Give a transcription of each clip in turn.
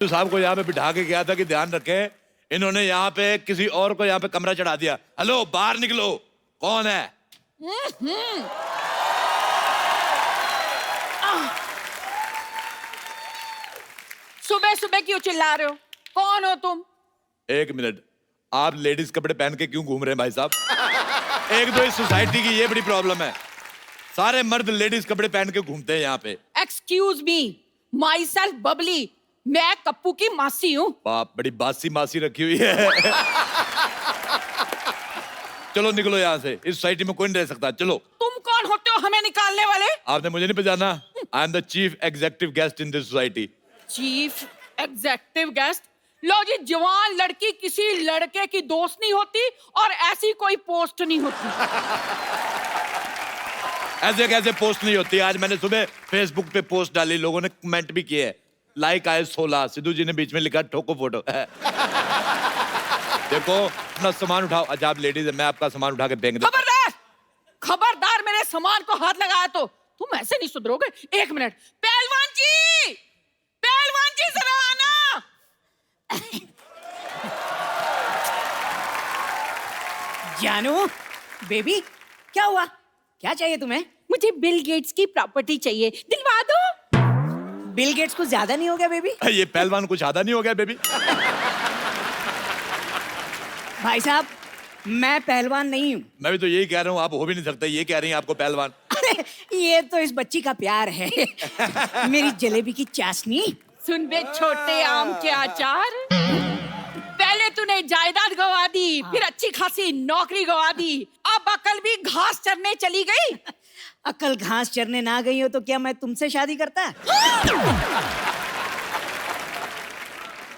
तो साहब को यहाँ पे बिठा के गया था कि ध्यान रखें, इन्होंने यहाँ पे किसी और को यहाँ पे कमरा चढ़ा दिया। हेलो, बाहर निकलो, कौन है? सुबह सुबह क्यों चिल्ला रहे हो? कौन हो तुम? एक मिनट, आप लेडीज कपड़े पहन के क्यों घूम रहे हैं भाई साहब? एक तो इस सोसाइटी की ये बड़ी प्रॉब्लम है, सारे मर्द लेडीज कपड़े पहन के घूमते हैं यहाँ पे। Excuse me, my self Babli, मैं कप्पू की मासी हूँ। बाप, बड़ी बासी मासी रखी हुई है। चलो निकलो यहाँ से, इस सोसाइटी में कोई नहीं रह सकता। चलो। तुम कौन होते हो हमें निकालने वाले? आपने मुझे नहीं पहचाना? I am the chief executive guest in this society. Chief executive guest? लो जी, जवान लड़की किसी लड़के की दोस्त नहीं होती और ऐसी कोई पोस्ट नहीं होती। ऐसे कैसे पोस्ट नहीं होती? आज मैंने सुबह फेसबुक पे पोस्ट डाली, लोगों ने कमेंट भी किए, लाइक आए 16, सिद्धू जी ने बीच में लिखा ठोको फोटो। देखो, अपना सामान उठाओ। अच्छा, आप लेडीज है, मैं आपका सामान उठा के फेंक दूं। खबरदार, खबरदार, मेरे सामान को हाथ लगाया तो तुम ऐसे नहीं सुधरोगे। एक मिनट, पहलवान जी, पहलवान जी जरा आना। जानू, बेबी, क्या हुआ? क्या चाहिए तुम्हें? मुझे बिल गेट्स की प्रॉपर्टी चाहिए, दिलवा दो। बिल गेट्स कुछ ज्यादा नहीं हो गया बेबी? ये पहलवान कुछ आधा नहीं हो गया बेबी? भाई साहब, मैं पहलवान नहीं हूँ। मैं भी तो यही कह रहा हूँ, आप हो भी नहीं सकते। ये कह रही हैं आपको पहलवान। अरे ये तो इस बच्ची का प्यार है। मेरी जलेबी की चाशनी। सुन बे छोटे आम के अचार, पहले तूने जायदाद गवा दी, फिर अच्छी खासी नौकरी गवा दी, अब अकल भी घास चरने चली गई। अकल घास चरने ना गई हो तो क्या मैं तुमसे शादी करता?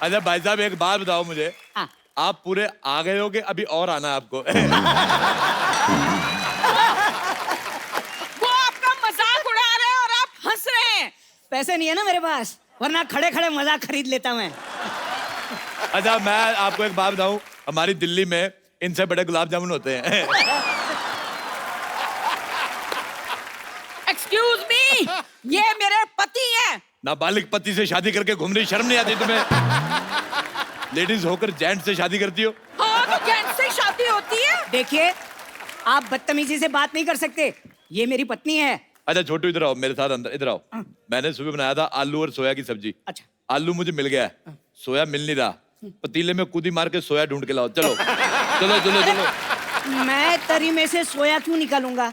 अच्छा भाई साहब, एक बात बताओ मुझे, हाँ। आप पूरे आ गए हो कि अभी और आना है आपको? वो आपका मजाक उड़ा रहे हैं और आप हंस रहे हैं। पैसे नहीं है ना मेरे पास, वरना खड़े खड़े मजाक खरीद लेता मैं। अच्छा, मैं आपको एक बात बताऊं, हमारी दिल्ली में इनसे बड़े गुलाब जामुन होते हैं। एक्सक्यूज मी, ये मेरे पति हैं। नाबालिग पति से शादी करके घूम रही, शर्म नहीं आती तुम्हें? लेडीज होकर जेंट से शादी करती हो? हाँ, तो जेंट्स से शादी होती है। देखिए, आप बदतमीजी से बात नहीं कर सकते, ये मेरी पत्नी है। अच्छा छोटू, इधर आओ मेरे साथ, अंदर इधर आओ। मैंने सुबह बनाया था आलू और सोया की सब्जी। अच्छा। आलू मुझे मिल गया है, सोया मिल नहीं रहा। पतीले में कूदी मार के सोया ढूंढ के लाओ। चलो चलो चलो चलो। मैं तरी में से सोया क्यों निकालूंगा?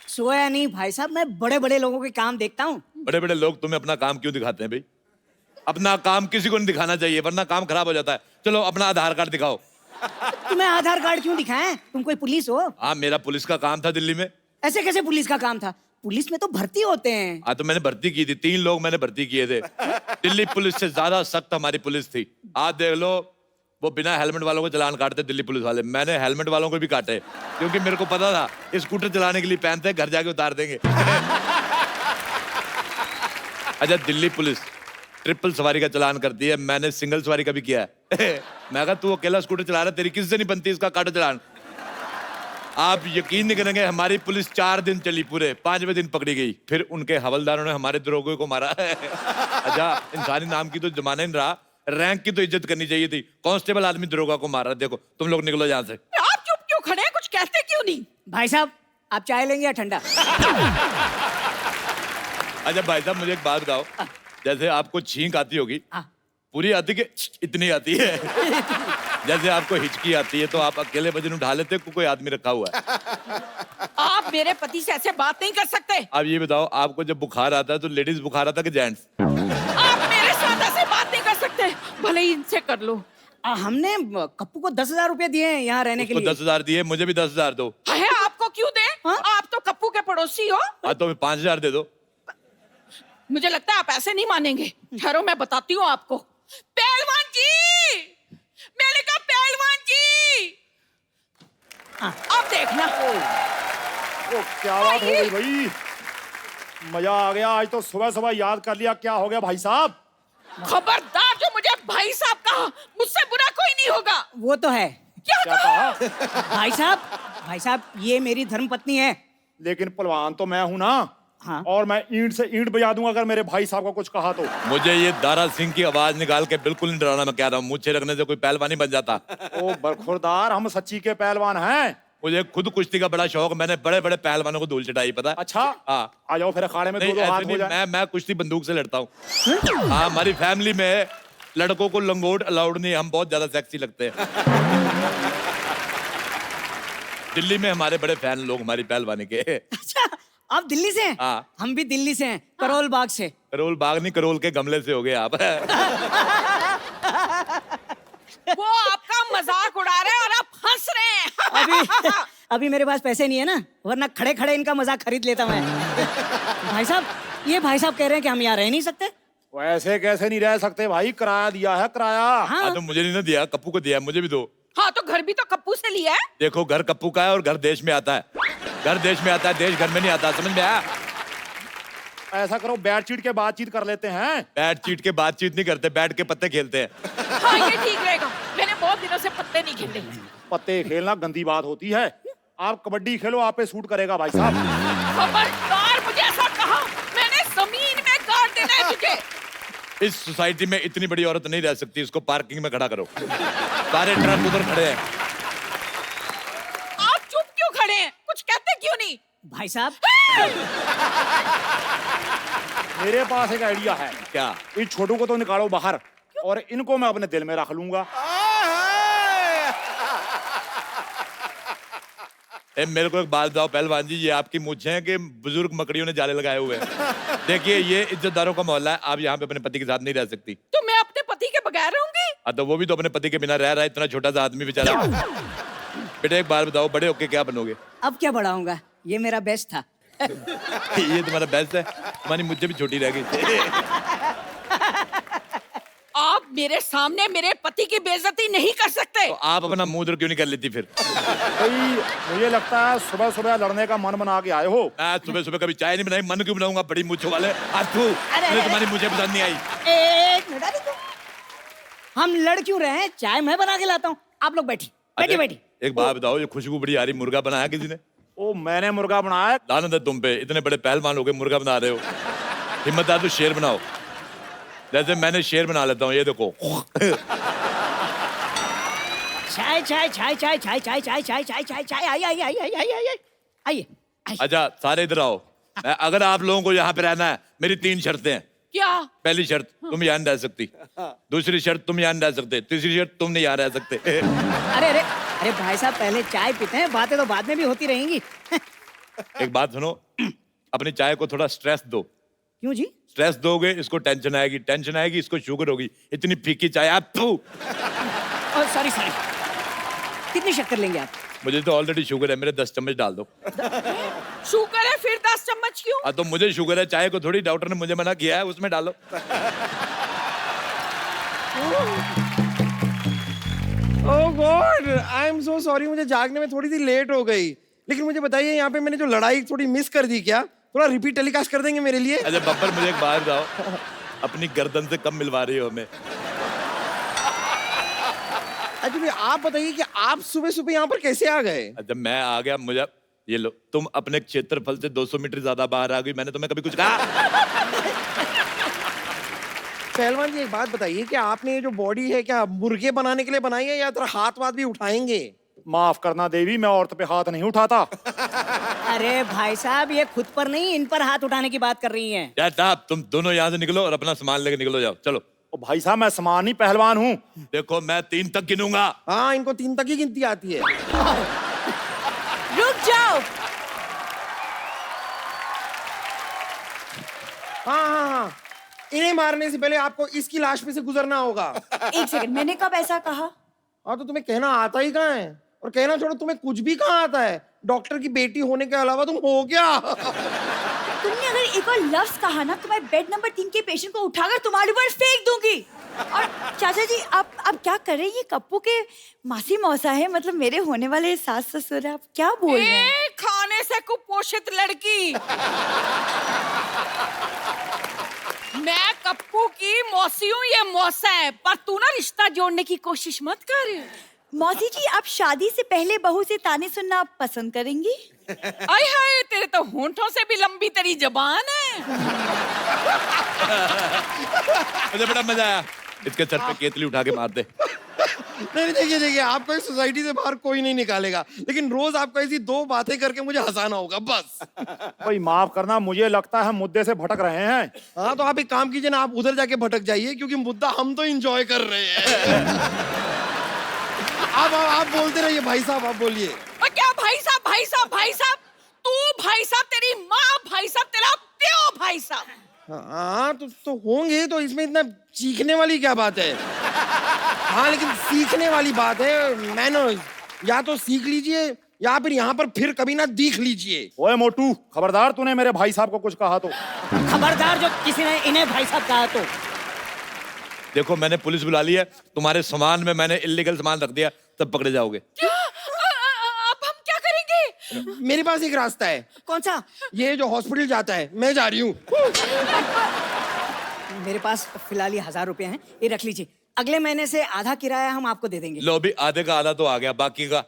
सोया नहीं भाई साहब, मैं बड़े बड़े लोगों के काम देखता हूँ। बड़े बड़े लोग तुम्हें अपना काम क्यों दिखाते हैं भाई? अपना काम किसी को नहीं दिखाना चाहिए, वरना काम खराब हो जाता है। चलो अपना आधार कार्ड दिखाओ। तुम्हें आधार कार्ड क्यों दिखाएं? तुम कोई पुलिस हो? हाँ, मेरा पुलिस का काम था दिल्ली में। ऐसे कैसे पुलिस का काम था? पुलिस में तो भर्ती होते हैं। हाँ, तो मैंने भर्ती की थी, 3 लोग मैंने भर्ती किए थे। दिल्ली पुलिस से ज्यादा सख्त हमारी पुलिस थी। आज देख लो, वो बिना हेलमेट वालों को चालान काटते दिल्ली पुलिस वाले। मैंने हेलमेट वालों को भी काटे, क्योंकि मेरे को पता था स्कूटर चलाने के लिए पहनते, घर जाके उतार देंगे। अच्छा, दिल्ली पुलिस ट्रिपल सवारी का चालान करती है, मैंने सिंगल सवारी का भी किया है। मैं कहा तू अकेला स्कूटर चला रहा, तेरी किससे नहीं बनती, इसका काटो चालान। आप यकीन नहीं करेंगे, हमारी पुलिस 4 दिन चली, पूरे 5वें दिन पकड़ी गई। फिर उनके हवलदारों ने हमारे दरोगे को मारा। अच्छा, इंसानी नाम की तो जमाना नहीं रहा, रैंक की तो इज्जत करनी चाहिए थी। कांस्टेबल आदमी दरोगा को मार रहा। देखो, तुम लोग निकलो यहाँ से। आप चुप क्यों खड़े हैं? कुछ कहते क्यों नहीं? भाई साहब, आप चाय लेंगे या ठंडा? अच्छा भाई साहब, मुझे एक बात बताओ, जैसे आपको छींक आती होगी, पूरी आती कि इतनी आती है? जैसे आपको हिचकी आती है तो आप अकेले वजन उठा लेते हो, कोई आदमी रखा हुआ है? आप मेरे पति से ऐसे बात नहीं कर सकते। आप ये बताओ, आपको जब बुखार आता है तो लेडीज बुखार आता है कि जेंट्स? आप मेरे साथ ऐसे बात नहीं कर सकते, भले ही इनसे कर लो। हमने कप्पू को 10,000 रुपए दिए हैं यहाँ रहने के लिए। 10,000 दिए, मुझे भी 10,000 दो। है, आपको क्यों दे? हाँ? आप तो कप्पू के पड़ोसी हो। हाँ, तो 5,000 दे दो। मुझे लगता है आप ऐसे नहीं मानेंगे। ठहरो, मैं बताती हूँ आपको। पहलवान जी, मैंने कहा पहलवान जी, अब देखना। ओ क्या बात हो गई भाई, मजा आ गया। आज तो सुबह सुबह याद कर लिया। क्या हो गया भाई साहब? खबरदार, जो मुझे भाई साहब कहा, मुझसे बुरा कोई नहीं होगा। वो तो है। क्या कहा? भाई साहब, ये मेरी धर्मपत्नी है। लेकिन पहलवान तो मैं हूं ना। हाँ। और मैं ईंट से ईंट बजा दूंगा अगर मेरे भाई साहब को कुछ कहा तो। मुझे ये दारा सिंह की आवाज निकाल के बिल्कुल नहीं डराना। मैं कह रहा हूँ मुझे रखने से कोई पहलवान नहीं बन जाता। ओ बरखुरदार, हम सच्ची के पहलवान हैं। मुझे खुद कुश्ती का बड़ा शौक, मैंने बड़े बड़े पहलवानों को धूल चटाई, पता है? अच्छा, हाँ। आ जाओ फिर अखाड़े में नहीं, दो ऐसे हाथ नहीं, हो जाए। मैं कुश्ती बंदूक से लड़ता हूँ। हाँ, हमारी फैमिली में लड़कों को लंगोट अलाउड नहीं, हम बहुत ज्यादा सेक्सी लगते हैं। दिल्ली में हमारे बड़े फैन लोग हमारी पहलवानी के। अच्छा, आप दिल्ली से हैं? हाँ। हम भी दिल्ली से हैं, करोल बाग से। करोल बाग नहीं, करोल के गमले से हो गए आप। वो आपका मजाक उड़ा रहे हैं और आप हंस रहे हैं। अभी अभी मेरे पास पैसे नहीं है ना, वरना खड़े खड़े इनका मजाक खरीद लेता मैं। भाई साहब, ये भाई साहब कह रहे हैं कि हम यहाँ रह नहीं सकते। वैसे कैसे नहीं रह सकते भाई, किराया दिया है किराया। हाँ, तो मुझे नहीं ना दिया, कप्पू को दिया, मुझे भी दो। हाँ, तो घर भी तो कप्पू से लिया है। देखो, घर कप्पू का है और घर देश में आता है। घर देश में आता है, देश घर में नहीं आता, समझ में आया? ऐसा करो, बैट चीट के बातचीत कर लेते हैं। बैट चीट के बातचीत नहीं करते, बैठ के पत्ते खेलते हैं। हाँ, ये ठीक रहेगा। मैंने बहुत दिनों से पत्ते नहीं खेले। पत्ते खेलना गंदी बात होती है। आप कबड्डी खेलो, आप पे सूट करेगा भाई साहब। खबरदार, मुझे ऐसा कहा, मैंने जमीन में गाड़ देना है तुझे। इस सोसाइटी में इतनी बड़ी औरत नहीं रह सकती, इसको पार्किंग में खड़ा करो। सारे ट्रक उधर खड़े हैं। आप चुप क्यों खड़े हैं? कुछ कहते क्यों नहीं? भाई साहब, मेरे पास एक आइडिया है। क्या? इस छोटू को तो निकालो बाहर और इनको मैं अपने दिल में रख लूंगा। मेरे को एक बात बताओ पहलवान जी, ये आपकी मूंछें हैं कि बुजुर्ग मकड़ियों ने जाले लगाए हुए हैं? देखिए, ये इज्जतदारों का मोहल्ला है, आप यहाँ पे अपने पति के साथ नहीं रह सकती। तो मैं अपने पति के बगैर रहूंगी? तो वो भी तो अपने पति के बिना रह रहा है, इतना छोटा सा आदमी बेचारा। बेटे एक बात बताओ, बड़े होके क्या बनोगे? अब क्या बढ़ाऊंगा, ये मेरा बेस्ट था। ये तुम्हारा बेस्ट है, तुम्हारी मुझे भी छोटी रह गई। आप मेरे सामने मेरे पति की बेइज्जती नहीं कर सकते। तो आप अपना मुंह उधर क्यों नहीं कर लेती फिर? भाई मुझे लगता है सुबह सुबह लड़ने का मन बना के आए हो। मैं सुबह सुबह कभी चाय नहीं बनाई, मन क्यों बनाऊंगा? बड़ी मूंछों वाले मुझे तुम्हारी मुझे पसंद नहीं आई। एक मिनट, अरे हम लड़ क्यों रहे हैं? चाय मैं बना के लाता हूँ, आप लोग बैठी बैठी बैठी। एक बात बताओ, ये खुशबू बड़ी आ रही, मुर्गा बनाया किसी ने? ओ, मैंने मुर्गा बनाया। लानत है तुम पे, इतने बड़े पहलवान हो गए, मुर्गा बना रहे हो। हिम्मत है तो शेर बनाओ, जैसे मैंने शेर बना लेता हूँ, ये देखो। चाय चाय चाय चाय चाय चाय चाय चाय चाय चाय चाय आइए आइए आइए आइए आइए आइए आइए। अच्छा, सारे इधर आओ। अगर आप लोगों को यहाँ पे रहना है, मेरी 3 शर्तें हैं। क्या? पहली शर्त, तुम यहाँ नहीं रह सकती। दूसरी शर्त, तुम यहाँ नहीं रह सकते। तीसरी शर्त, तुम नहीं यहाँ रह सकते। अरे अरे अरे भाई साहब, पहले चाय पीते हैं, बातें तो बाद में भी होती रहेंगी। एक बात सुनो, अपनी चाय को थोड़ा स्ट्रेस दो। क्यों जी? स्ट्रेस दोगे इसको टेंशन आएगी, टेंशन आएगी इसको शुगर होगी। इतनी फीकी चाय आप सॉरी सॉरी, कितनी शक्कर लेंगे आप? मुझे तो ऑलरेडी शुगर है, मेरे 10 चम्मच डाल दो। शुगर है, फिर 10 चम्मच क्यों? हाँ, तो मुझे शुगर है, चाय को थोड़ी, डॉक्टर ने मुझे मना किया है, उसमें डालो। Oh God, I am so sorry, मुझे जागने में थोड़ी सी लेट हो गई। लेकिन मुझे बताइए, यहाँ पे मैंने जो लड़ाई थोड़ी मिस कर दी, क्या थोड़ा रिपीट टेलीकास्ट कर देंगे मेरे लिए? अच्छा बब्बर, मुझे एक बात बताओ, अपनी गर्दन से कम मिलवा रही हो हमें? अच्छा भाई, आप बताइए कि आप सुबह सुबह यहाँ पर कैसे आ गए? अच्छा, मैं आ गया, मुझे ये लो, तुम अपने क्षेत्रफल से 200 मीटर ज्यादा बाहर आ गई, मैंने तुम्हें कभी कुछ कहा? पहलवान जी, एक बात बताइए कि आपने ये जो बॉडी है, क्या मुर्गे बनाने के लिए बनाई है या थोड़ा हाथ वाथ भी उठाएंगे? माफ करना देवी, मैं औरत पे हाथ नहीं उठाता। अरे भाई साहब, ये खुद पर नहीं, इन पर हाथ उठाने की बात कर रही हैं। यार साहब, तुम दोनों यहाँ से निकलो और अपना सामान लेके निकलो, जाओ चलो। ओ भाई साहब, मैं सामानी पहलवान हूँ। देखो, मैं 3 तक गिनूंगा। हाँ, इनको 3 तक ही गिनती आती है। रुक जाओ। हाँ हाँ हाँ, इन्हें मारने से पहले आपको इसकी लाश पे से गुजरना होगा। एक सेकंड, मैंने कब ऐसा कहा? हाँ, तो तुम्हें कहना आता ही कहाँ है? और कहना छोड़ो, तुम्हें कुछ भी कहाँ आता है? डॉक्टर की बेटी होने के अलावा तुम हो क्या? तुमने अगर एक और लफ्ज कहा ना, तो मैं बेड नंबर 3 के पेशेंट को उठाकर तुम्हारे ऊपर फेंक दूंगी। और चाचा जी, आप क्या कर रहे हैं? ये कप्पू के मासी मौसा है, मतलब मेरे होने वाले सास ससुर है। आप क्या बोल रहे हैं? खाने से कुपोषित लड़की। मैं कप्पू की मौसी हूँ, ये मौसा है, पर तू ना रिश्ता जोड़ने की कोशिश मत कर। मौसी जी, आप शादी से पहले बहू से ताने सुनना पसंद करेंगी? आय हाय, तेरे तो होंठों से भी लंबी तेरी जबान है। मुझे बड़ा मजा आया। इसके सर पे केतली उठा के मार दे। नहीं देखिए देखिए, आपको इस सोसाइटी से बाहर कोई नहीं निकालेगा, लेकिन रोज आपको ऐसी दो बातें करके मुझे हंसाना होगा बस। भाई माफ करना, मुझे लगता है मुद्दे से भटक रहे हैं। हाँ तो आप एक काम कीजिए ना, आप उधर जाके भटक जाइए, क्योंकि मुद्दा हम तो एंजॉय कर रहे हैं। आप बोलते रहिए भाई साहब, आप बोलिए। और क्या भाई साहब, भाई साहब, भाई साहब? तू भाई साहब, तेरी माँ भाई साहब, तेरा प्यो भाई साहब। हाँ तो होंगे, तो इसमें इतना चीखने वाली क्या बात है? हाँ लेकिन सीखने वाली बात है, मैनर्स। या तो सीख लीजिए या फिर यहाँ पर फिर कभी ना दिख लीजिए। ओए मोटू, खबरदार तूने मेरे भाई साहब को कुछ कहा तो। खबरदार जो किसी ने इन्हें भाई साहब कहा तो। देखो मैंने पुलिस बुला ली है, तुम्हारे सामान में मैंने इल्लीगल सामान रख दिया, तब पकड़े जाओगे। क्या? अब हम क्या करेंगे? मेरे पास एक रास्ता है। कौन सा? ये जो हॉस्पिटल जाता है, मैं जा रही हूँ। मेरे पास फिलहाल ये 1000 रुपए हैं, ये रख लीजिए। अगले महीने से आधा किराया हम आपको दे देंगे। लो भी आधे का आधा तो आ गया, बाकी का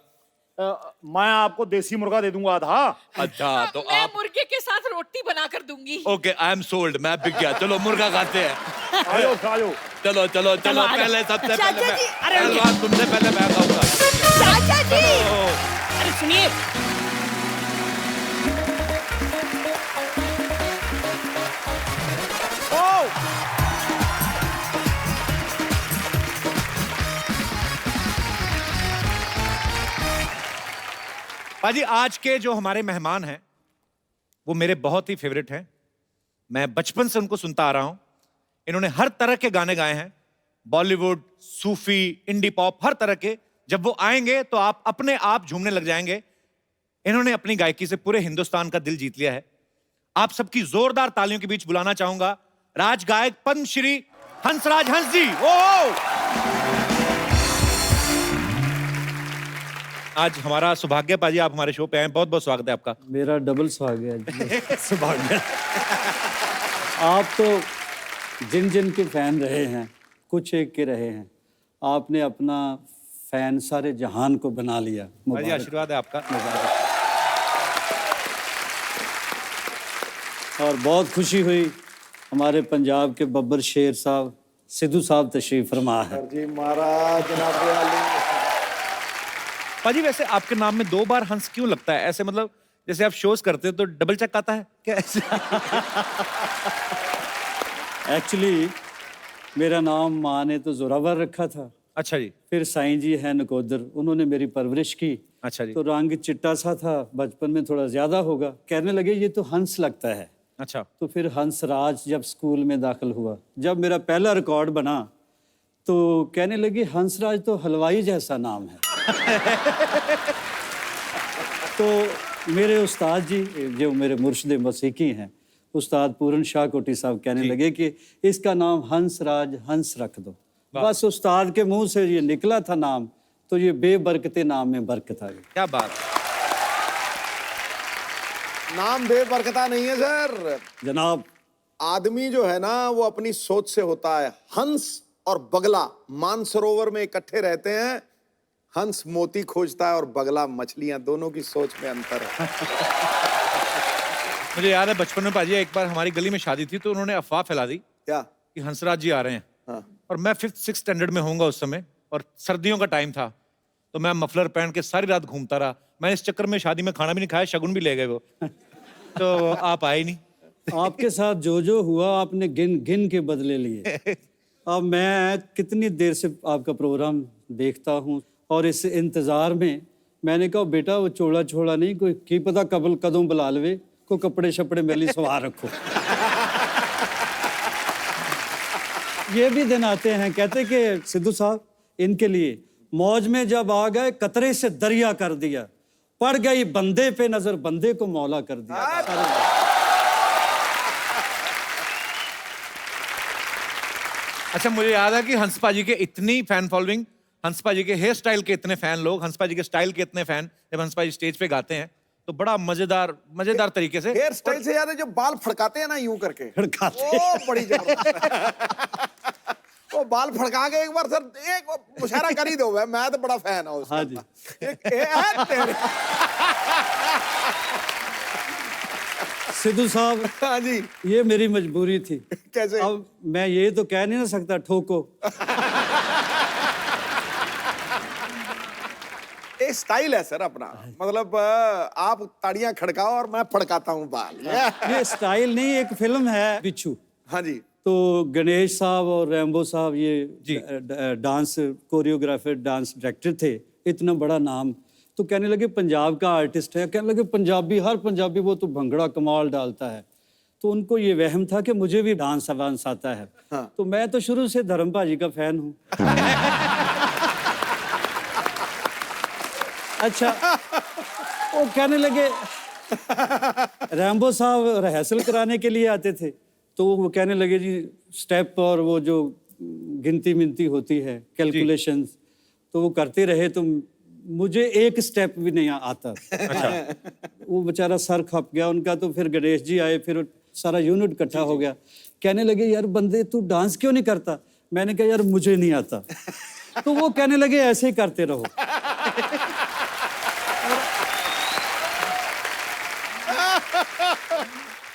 मैं आपको देसी मुर्गा दे दूंगा आधा। अच्छा तो मैं आप मुर्गे के साथ रोटी बना कर दूंगी। ओके, आई एम सोल्ड, मैं बिक गया। चलो मुर्गा खाते हैं। आयो आयो। चलो चलो चलो, आ जाओ। पहले सबसे चाचा पहले जी, अरे पहलवान तुमसे पहले मैं खाऊंगा। चाचा जी, अरे सुनिए, पाजी, आज के जो हमारे मेहमान हैं वो मेरे बहुत ही फेवरेट हैं। मैं बचपन से उनको सुनता आ रहा हूं। इन्होंने हर तरह के गाने गाए हैं, बॉलीवुड, सूफी, इंडी पॉप, हर तरह के। जब वो आएंगे तो आप अपने आप झूमने लग जाएंगे। इन्होंने अपनी गायकी से पूरे हिंदुस्तान का दिल जीत लिया है। आप सबकी जोरदार तालियों के बीच बुलाना चाहूंगा राज गायक पद्मश्री हंसराज हंस जी। आज हमारा सौभाग्य पाजी, आप हमारे शो पे आए, बहुत बहुत स्वागत है आपका। मेरा डबल स्वागत है। सौभाग्य। आप तो जिन जिन के फैन रहे हैं, कुछ एक के रहे हैं, आपने अपना फैन सारे जहान को बना लिया। पाजी मुबारक। आशीर्वाद है आपका। और बहुत खुशी हुई, हमारे पंजाब के बब्बर शेर साहब सिद्धू साहब तशरीफ फरमा है। जी महाराज, जनाब पाजी वैसे आपके नाम में 2 बार हंस क्यों लगता है? ऐसे मतलब जैसे आप शोज करते हो तो डबल चेक आता है क्या ऐसे? एक्चुअली मेरा नाम माँ ने तो जोरावर रखा था। अच्छा जी। फिर साईं जी हैं नकोदर, उन्होंने मेरी परवरिश की। अच्छा जी। तो रंग चिट्टा सा था, बचपन में थोड़ा ज्यादा होगा, कहने लगे ये तो हंस लगता है। अच्छा। तो फिर हंसराज जब स्कूल में दाखिल हुआ, जब मेरा पहला रिकॉर्ड बना तो कहने लगे हंसराज तो हलवाई जैसा नाम है। तो मेरे उस्ताद जी, जो मेरे मुर्शिद मौसीकी हैं, उस्ताद पूरन शाह कोटी साहब, कहने लगे कि इसका नाम हंसराज हंस रख दो। बस उस्ताद के मुंह से ये निकला था नाम, तो ये बेबरकते नाम में बरकत आ गई। क्या बात। नाम बेबरकता नहीं है सर। जनाब, आदमी जो है ना वो अपनी सोच से होता है। हंस और बगला मानसरोवर में इकट्ठे रहते हैं। हंस मोती खोजता है और बगला मछलियां। दोनों की सोच में अंतर है। मुझे याद है बचपन में पाजी एक बार हमारी गली में शादी थी तो उन्होंने अफवाह फैला दी क्या? कि हंसराज जी आ रहे हैं। हाँ। और मैं 5th-6th स्टैंडर्ड में होऊंगा उस समय, और सर्दियों का टाइम था, तो मैं मफलर पहन के सारी रात घूमता रहा। मैं इस चक्कर में शादी में खाना भी नहीं खाया, शगुन भी ले गए वो। तो आप आए नहीं। आपके साथ जो हुआ आपने गिन गिन के बदले लिए। अब मैं कितनी देर से आपका प्रोग्राम देखता हूँ, और इस इंतजार में मैंने कहा बेटा वो चोड़ा छोड़ा नहीं, कोई की पता कबल कदों बुला लवे, को कपड़े शपड़े मेरे लिए सवार रखो। ये भी दिन आते हैं, कहते कि सिद्धू साहब इनके लिए मौज में जब आ गए कतरे से दरिया कर दिया, पड़ गई बंदे पे नजर बंदे को मौला कर दिया। अच्छा, मुझे याद है कि हंस पाजी के इतनी फैन फॉलोइंग, हंस पाजी के हेयर स्टाइल के इतने फैन लोग, हंस पाजी के स्टाइल के इतने फैन, जब हंस पाजी स्टेज पे गाते हैं तो बड़ा मजेदार तरीके से। हेयर स्टाइल से याद है जो बाल फड़काते हैं ना यूं करके, फड़काते। ओ बड़ी जबरदस्त। वो बाल फड़का के एक बार सर एक मुशायरा कर ही दो भाई, मैं तो बड़ा फैन हूँ उसका। हाँ जी। तेरे। सिद्धू साहब, हाँ जी। ये मेरी मजबूरी थी। कैसे? अब मैं ये तो कह नहीं ना सकता ठोको। एक स्टाइल है सर अपना, मतलब आप ताड़ियां खड़काओ और मैं फड़काता हूँ बाल। ये स्टाइल नहीं, एक फिल्म है बिच्छू। हाँ जी। तो गणेश साहब और रैम्बो साहब ये डांस कोरियोग्राफर, डांस डायरेक्टर थे, इतना बड़ा नाम। तो कहने लगे पंजाब का आर्टिस्ट है, कहने लगे पंजाबी, हर पंजाबी वो तो भंगड़ा कमाल डालता है। तो उनको ये वहम था कि मुझे भी डांस वांस आता है। हाँ। तो मैं तो शुरू से धर्म भाजी का फैन हूँ। अच्छा, वो कहने लगे, रैम्बो साहब रिहर्सल कराने के लिए आते थे, तो वो कहने लगे जी स्टेप और वो जो गिनती मिनती होती है, कैलकुलेशंस, तो वो करते रहे, तो मुझे एक स्टेप भी नहीं आता। अच्छा। वो बेचारा सर खप गया उनका। तो फिर गणेश जी आए, फिर सारा यूनिट इकट्ठा हो गया। कहने लगे यार बंदे तू डांस क्यों नहीं करता? मैंने कहा यार मुझे नहीं आता। तो वो कहने लगे ऐसे ही करते रहो।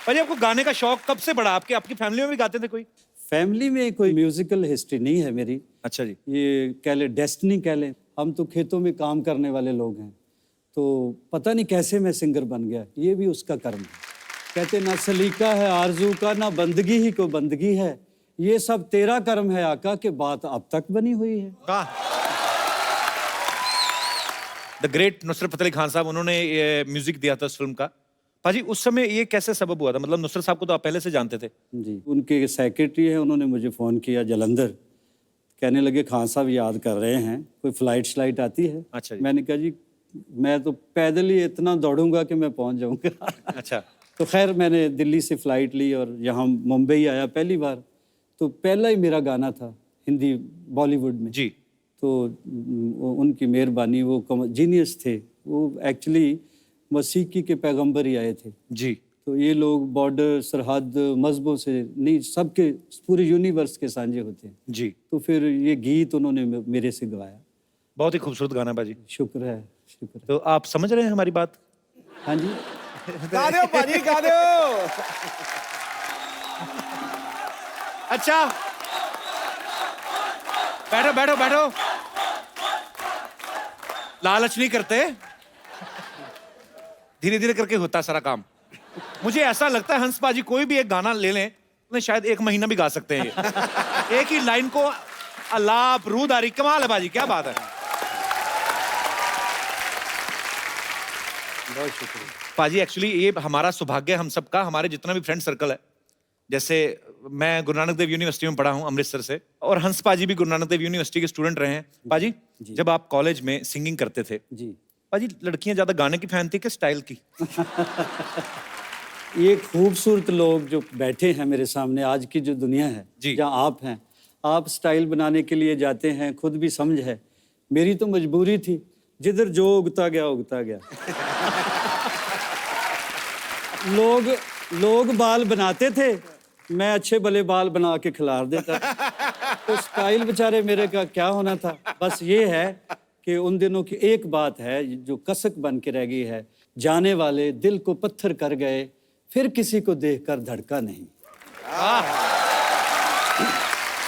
भाजी आपको गाने का शौक कब से बढ़ा? आपकी फैमिली में भी गाते थे कोई? फैमिली में कोई म्यूजिकल हिस्ट्री नहीं है मेरी। अच्छा जी। ये कह ले डेस्टिनी कह ले, हम तो खेतों में काम करने वाले लोग हैं। तो पता नहीं कैसे मैं सिंगर बन गया, ये भी उसका कर्म है। कहते ना सलीका है आरजू का, ना बंदगी ही को बंदगी है, ये सब तेरा कर्म है आका, के बात अब तक बनी हुई है। द ग्रेट नुसरत फतेह अली खान साहब, उन्होंने ये म्यूजिक दिया था उस फिल्म का। भाजी उस समय ये कैसे सबब हुआ था? मतलब नुसरत साहब को तो आप पहले से जानते थे? जी, उनके सेक्रेटरी हैं, उन्होंने मुझे फ़ोन किया जलंधर, कहने लगे खान साहब याद कर रहे हैं, कोई फ्लाइट आती है? अच्छा जी। मैंने कहा जी मैं तो पैदल ही इतना दौड़ूंगा कि मैं पहुंच जाऊंगा। अच्छा। तो खैर मैंने दिल्ली से फ़्लाइट ली और यहाँ मुंबई आया पहली बार। तो पहला ही मेरा गाना था हिंदी बॉलीवुड में जी। तो उनकी मेहरबानी, वो जीनियस थे, वो एक्चुअली मसीकी के पैगंबर ही आए थे जी। तो ये लोग बॉर्डर सरहद मजहबों से नहीं, सबके पूरे यूनिवर्स के सांझे होते हैं जी। तो फिर ये गीत उन्होंने मेरे से गवाया। बहुत ही खूबसूरत गाना भाजी। शुक्र है, शुक्र है। तो आप समझ रहे हैं हमारी बात? हाँ जी। गा दो भाजी, गा दो। अच्छा, बैठो बैठो बैठो, लालच नहीं करते, धीरे धीरे करके होता है सारा काम। मुझे ऐसा लगता है हंस पाजी कोई भी एक गाना ले लें तो शायद 1 महीना भी गा सकते हैं ये। एक ही लाइन को अल्लाह रूदारी, कमाल है बाजी, क्या बात है। बहुत शुक्रिया पाजी। एक्चुअली ये हमारा सौभाग्य है हम सबका, हमारे जितना भी फ्रेंड सर्कल है, जैसे मैं गुरु नानक देव यूनिवर्सिटी में पढ़ा हूँ अमृतसर से, और हंस पाजी भी गुरु नानक देव यूनिवर्सिटी के स्टूडेंट रहे हैं। पाजी जब आप कॉलेज में सिंगिंग करते थे जी, पाजी, लड़कियां ज्यादा गाने की फैन थी कि स्टाइल की? ये खूबसूरत लोग जो बैठे हैं मेरे सामने, आज की जो दुनिया है जी। जहाँ आप हैं, आप स्टाइल बनाने के लिए जाते हैं, खुद भी समझ है। मेरी तो मजबूरी थी, जिधर जो उगता गया उगता गया। लोग बाल बनाते थे, मैं अच्छे भले बाल बना के खिलार देता। तो स्टाइल बेचारे मेरे का क्या होना था। बस ये है कि उन दिनों की एक बात है जो कसक बन के रह गई है, जाने वाले दिल को पत्थर कर गए, फिर किसी को देखकर धड़का नहीं।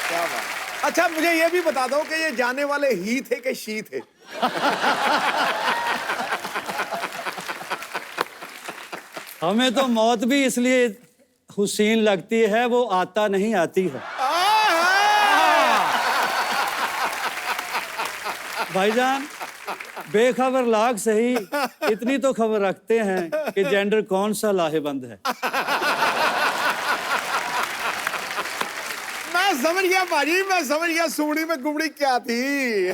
क्या बात। अच्छा मुझे ये भी बता दो कि ये जाने वाले ही थे कि शी थे? हमें तो मौत भी इसलिए हुसैन लगती है, वो आता नहीं आती है। भाईजान बेखबर लाग सही, इतनी तो खबर रखते हैं कि जेंडर कौन सा लाहेबंद है। मैं समझ गया भाजी, मैं समझ गया सुमड़ी में गुमड़ी क्या थी।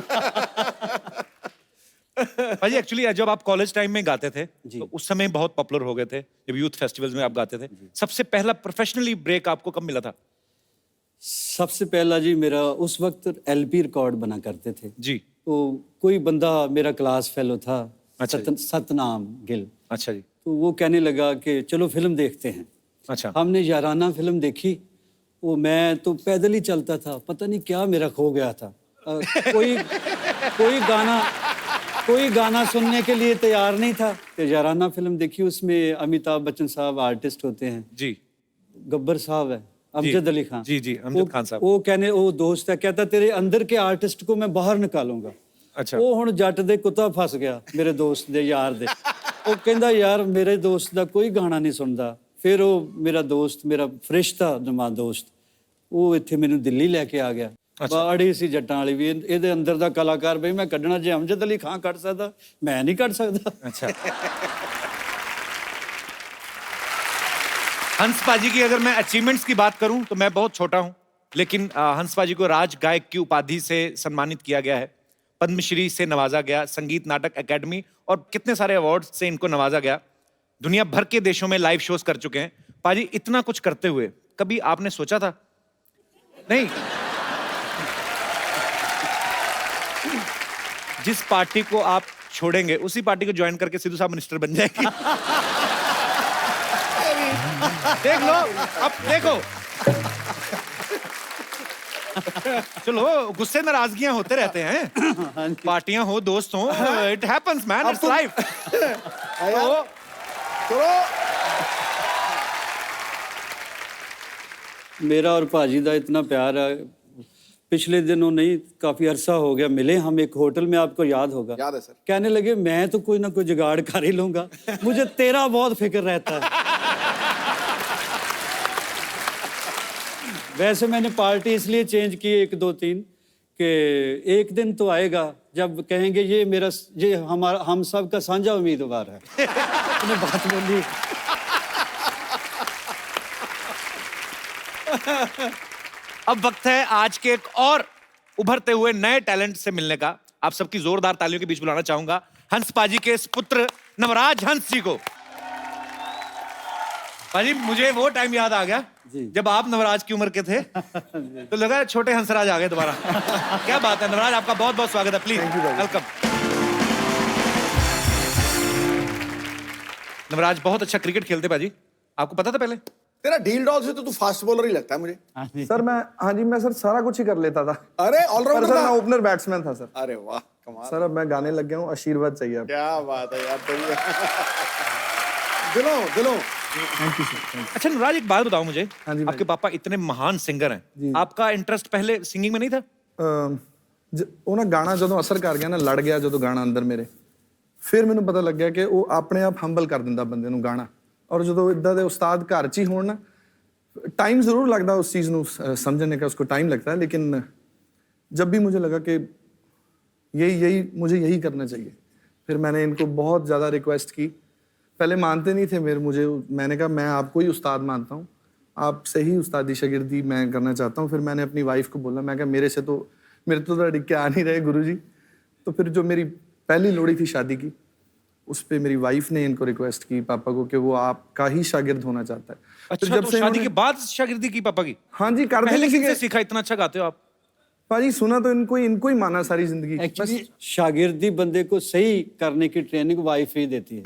भाजी एक्चुअली जब आप कॉलेज टाइम में गाते थे तो उस समय बहुत पॉपुलर हो गए थे, जब यूथ फेस्टिवल्स में आप गाते थे। सबसे पहला प्रोफेशनली ब्रेक आपको कब मिला था? सबसे पहला जी मेरा उस वक्त एलपी रिकॉर्ड बना करते थे जी। तो कोई बंदा मेरा क्लास फेलो था, अच्छा सतनाम गिल। अच्छा जी। तो वो कहने लगा कि चलो फिल्म देखते हैं। अच्छा। हमने याराना फिल्म देखी, वो मैं तो पैदल ही चलता था, पता नहीं क्या मेरा खो गया था। कोई कोई गाना सुनने के लिए तैयार नहीं था। याराना फिल्म देखी, उसमें अमिताभ बच्चन साहब आर्टिस्ट होते हैं, जी गब्बर साहब है, अमजद अली खान। जी अमजद खान साहब। वो दोस्त है, कहता तेरे अंदर के आर्टिस्ट को मैं बाहर निकालूंगा। अच्छा। वो हुण जट दे कुत्ता फस गया मेरे दोस्त दे यार दे। वो कहंदा यार मेरे दोस्त दा कोई गाना नहीं सुनदा। फिर वो मेरा दोस्त, मेरा फरिश्ता जमा दोस्त, वो इत्थे मैनू दिल्ली लैके आ गया। बाड़ी सी जट्टां वाली भी, ਇਹਦੇ अंदर दा कलाकार बई मैं ਕੱਢਣਾ ਜੇ अमजद अली खान ਕੱਢ ਸਕਦਾ मैं नहीं ਕੱਢ ਸਕਦਾ। अच्छा। हंस पाजी की अगर मैं अचीवमेंट्स की बात करूं तो मैं बहुत छोटा हूं, लेकिन हंस पाजी को राज गायक की उपाधि से सम्मानित किया गया है, पद्मश्री से नवाजा गया, संगीत नाटक अकेडमी और कितने सारे अवार्ड से इनको नवाजा गया। दुनिया भर के देशों में लाइव शोज कर चुके हैं। पाजी, इतना कुछ करते हुए कभी आपने सोचा था? नहीं, जिस पार्टी को आप छोड़ेंगे उसी पार्टी को ज्वाइन करके सिद्धू साहब मिनिस्टर बन जाएगी। देख लो, अब देखो। चलो, गुस्से नाराजगियां होते रहते हैं, पार्टियां हो, दोस्त हो, it happens man, it's life. मेरा और भाजी दा इतना प्यार है। पिछले दिनों नहीं, काफी अरसा हो गया मिले हम एक होटल में, आपको याद होगा। याद है सर। कहने लगे मैं तो कोई ना कोई जुगाड़ कर ही लूंगा, मुझे तेरा बहुत फिक्र रहता है। वैसे मैंने पार्टी इसलिए चेंज की 1 2 3 कि एक दिन तो आएगा जब कहेंगे ये हम सब का साझा उम्मीदवार है। उसने बात बोली। अब वक्त है आज के एक और उभरते हुए नए टैलेंट से मिलने का। आप सबकी जोरदार तालियों के बीच बुलाना चाहूंगा हंस पाजी के इस पुत्र नवराज हंस जी को। पाजी, मुझे वो टाइम याद आ गया जब आप नवराज की उम्र के थे, तो लगा छोटे हंसराज आ गए दोबारा। क्या बात है नवराज, आपका बहुत बहुत स्वागत है। Please welcome. नवराज बहुत अच्छा क्रिकेट खेलते पाजी, आपको पता था पहले? तेरा ढील डॉल से तो तू फास्ट बॉलर ही लगता है मुझे। सर मैं सर सारा कुछ ही कर लेता था। अरे ऑलराउंडर सर था। मैं ओपनर बैट्समैन था सर। अरे वाह, कमाल। सर अब मैं गाने लग गया हूँ, आशीर्वाद चाहिए अब। क्या बात है यार, दिलों। Thank you sir. अच्छा नवराज, एक बात बताओ मुझे। हाँ जी भाई। आपके पापा इतने महान सिंगर हैं, आपका इंटरेस्ट पहले सिंगिंग में नहीं था? ਉਹ ਨਾ ਗਾਣਾ ਜਦੋਂ ਅਸਰ ਕਰ ਗਿਆ ਨਾ, ਲੜ ਗਿਆ ਜਦੋਂ ਗਾਣਾ ਅੰਦਰ ਮੇਰੇ, ਫਿਰ ਮੈਨੂੰ ਪਤਾ ਲੱਗਿਆ ਕਿ ਉਹ ਆਪਣੇ ਆਪ ਹੰਬਲ ਕਰ ਦਿੰਦਾ ਬੰਦੇ ਨੂੰ ਗਾਣਾ। ਔਰ ਜਦੋਂ ਇਦਾਂ ਦੇ ਉਸਤਾਦ ਘਰ 'ਚ ਹੀ ਹੋਣ ਨਾ, टाइम ज़रूर लगता है उस चीज़ को समझने का, उसको टाइम लगता है, लेकिन जब भी मुझे लगा कि मुझे यही करना चाहिए, फिर मैंने इनको बहुत ज़्यादा रिक्वेस्ट की। पहले मानते नहीं थे मैंने कहा मैं आपको ही उस्ताद मानता हूँ, आपसे ही उस्तादी शागिर्दी मैं करना चाहता हूँ। फिर मैंने अपनी वाइफ को बोला, मैं कहा मेरे तो अड़िक के आ नहीं रहे गुरुजी। तो फिर जो मेरी पहली लोड़ी थी शादी की, उस पे मेरी वाइफ ने इनको रिक्वेस्ट की पापा को कि वो आपका ही शागिर्द होना चाहता है। अच्छा, जब तो शादी के बाद शागिर्दी की पापा की? हाँ जी, कर पहले देने किससे सीखा? इतना अच्छा गाते हो आप। पाजी सुना तो इनको ही माना सारी जिंदगी। एक्चुअली शागिर्दी बंदे को सही करने की ट्रेनिंग वाइफ ही देती है।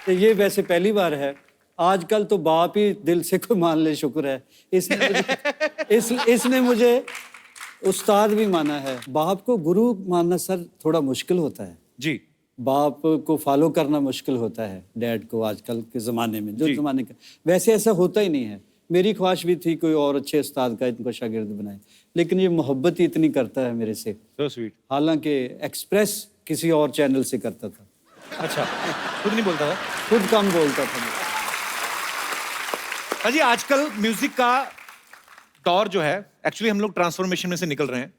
तो ये वैसे पहली बार है, आजकल तो बाप ही दिल से कोई मान ले, शुक्र है। इसने मुझे उस्ताद भी माना है। बाप को गुरु मानना सर थोड़ा मुश्किल होता है जी। बाप को फॉलो करना मुश्किल होता है डैड को, आजकल के ज़माने में जो ज़माने का। वैसे ऐसा होता ही नहीं है। मेरी ख्वाहिश भी थी कोई और अच्छे उस्ताद का इनको शागिर्द बनाए, लेकिन ये मोहब्बत ही इतनी करता है मेरे से। So sweet। हालांकि एक्सप्रेस किसी और चैनल से करता था। अच्छा, खुद नहीं बोलता था? खुद कम बोलता था। अजी, आजकल म्यूजिक का दौर जो है, एक्चुअली हम लोग ट्रांसफॉर्मेशन में से निकल रहे हैं।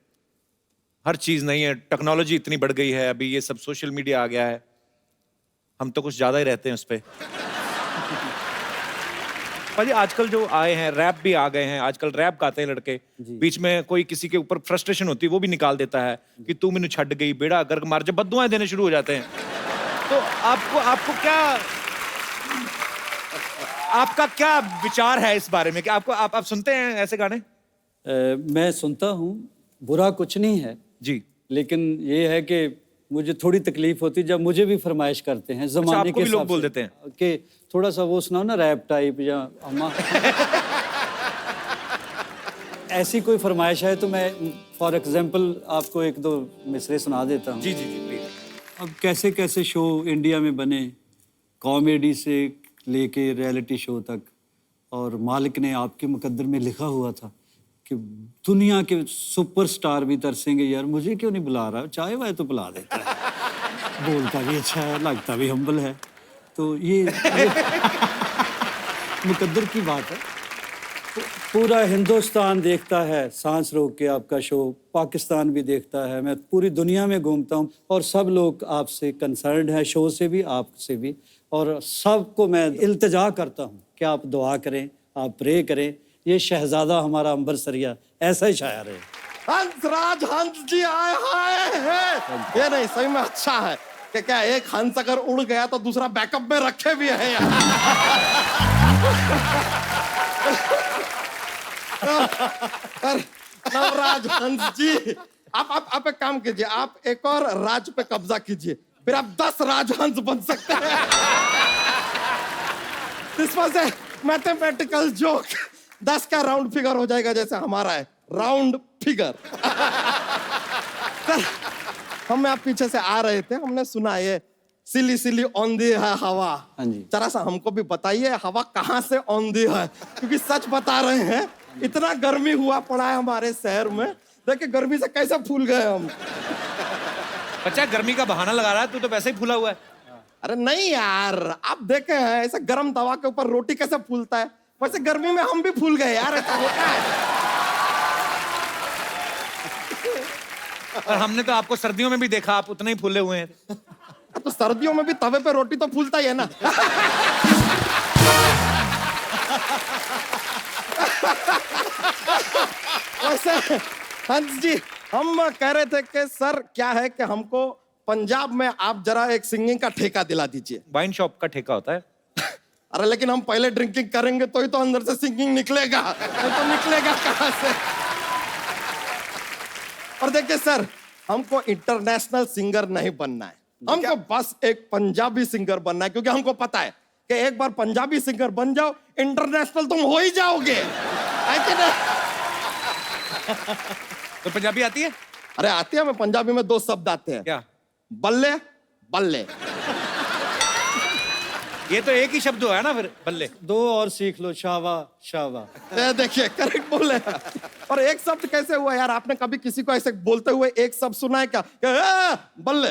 हर चीज नहीं है, टेक्नोलॉजी इतनी बढ़ गई है, अभी ये सब सोशल मीडिया आ गया है, हम तो कुछ ज्यादा ही रहते हैं उस पे। भाजी, आजकल जो आए हैं रैप भी आ गए हैं, आजकल रैप गाते हैं लड़के, बीच में कोई किसी के ऊपर फ्रस्ट्रेशन होती है वो भी निकाल देता है कि तू मैंने छड़ गई, बेड़ा गर्क मार, जब बद्दुआएं देने शुरू हो जाते हैं। तो आपको क्या, आपका क्या विचार है इस बारे में कि आप सुनते हैं ऐसे गाने? मैं सुनता हूँ, बुरा कुछ नहीं है जी, लेकिन ये है कि मुझे थोड़ी तकलीफ होती है जब मुझे भी फरमाइश करते हैं जमाने आपको के भी लोग हिसाब बोल से देते हैं? कि थोड़ा सा वो सुनाओ ना रैप टाइप या अम्मा ऐसी कोई फरमाइश है तो मैं फॉर एग्जांपल आपको एक दो मिसरे सुना देता हूँ। जी जी जी प्लीज। अब कैसे कैसे शो इंडिया में बने, कॉमेडी से लेके रियलिटी शो तक, और मालिक ने आपके मुकद्दर में लिखा हुआ था कि दुनिया के सुपरस्टार भी तरसेंगे, यार मुझे क्यों नहीं बुला रहा, चाहे वाहे तो बुला देता है। बोलता भी अच्छा है, लगता भी हम्बल है, तो ये मुकद्दर की बात है। पूरा हिंदुस्तान देखता है सांस रोक के आपका शो, पाकिस्तान भी देखता है, मैं पूरी दुनिया में घूमता हूँ और सब लोग आपसे कंसर्न है, शो से भी आपसे भी, और सबको मैं इल्तिजा करता हूँ कि आप दुआ करें, आप प्रे करें, ये शहजादा हमारा अंबर सरिया ऐसा ही शायर है। हंसराज हंस जी आए हैं। ये नहीं सही में अच्छा है कि क्या एक हंस अगर उड़ गया तो दूसरा बैकअप में रखे भी है यार। नवराज हंस जी, आप एक काम कीजिए, आप एक और राज पे कब्जा कीजिए, फिर आप 10 राजहंस बन सकते हैं। This was a mathematical joke. 10 का राउंड फिगर हो जाएगा जैसे हमारा है राउंड फिगर। सर हम आप पीछे से आ रहे थे, हमने सुना ये सिली सिली औंधी है हवा। हाँ जी। जरा सा हमको भी बताइए हवा कहाँ से औंधी है, क्योंकि सच बता रहे हैं इतना गर्मी हुआ पड़ा है हमारे शहर में, देखिए गर्मी से कैसे फूल गए हम। बच्चा गर्मी का बहाना लगा रहा है, तू तो वैसे ही फूला हुआ है। अरे नहीं यार, आप देखे हैं ऐसे गर्म तवा के ऊपर रोटी कैसे फूलता है, वैसे गर्मी में हम भी फूल गए यार, ऐसा होता है। और हमने तो आपको सर्दियों में भी देखा, आप उतने ही फूले हुए हैं। तो सर्दियों में भी तवे पे रोटी तो फूलता ही है ना। वैसे हंस जी हम कह रहे थे कि सर क्या है कि हमको पंजाब में आप जरा एक सिंगिंग का ठेका दिला दीजिए। वाइन शॉप का ठेका होता है। अरे लेकिन हम पहले ड्रिंकिंग करेंगे तो ही तो अंदर से सिंगिंग निकलेगा, तो निकलेगा कहां से। और देखिए सर, हमको इंटरनेशनल सिंगर नहीं बनना है, हमको बस एक पंजाबी सिंगर बनना है, क्योंकि हमको पता है कि एक बार पंजाबी सिंगर बन जाओ इंटरनेशनल तुम हो ही जाओगे, है कि नहीं? तो पंजाबी आती है? अरे आती है, हमें पंजाबी में 2 शब्द आते हैं। क्या? बल्ले बल्ले। ये तो एक ही शब्द है ना, फिर बल्ले। 2 और सीख लो, शावा शावा। देखिए करेक्ट बोले। और एक शब्द कैसे हुआ यार, आपने कभी किसी को ऐसे बोलते हुए एक शब्द सुना है क्या? बल्ले।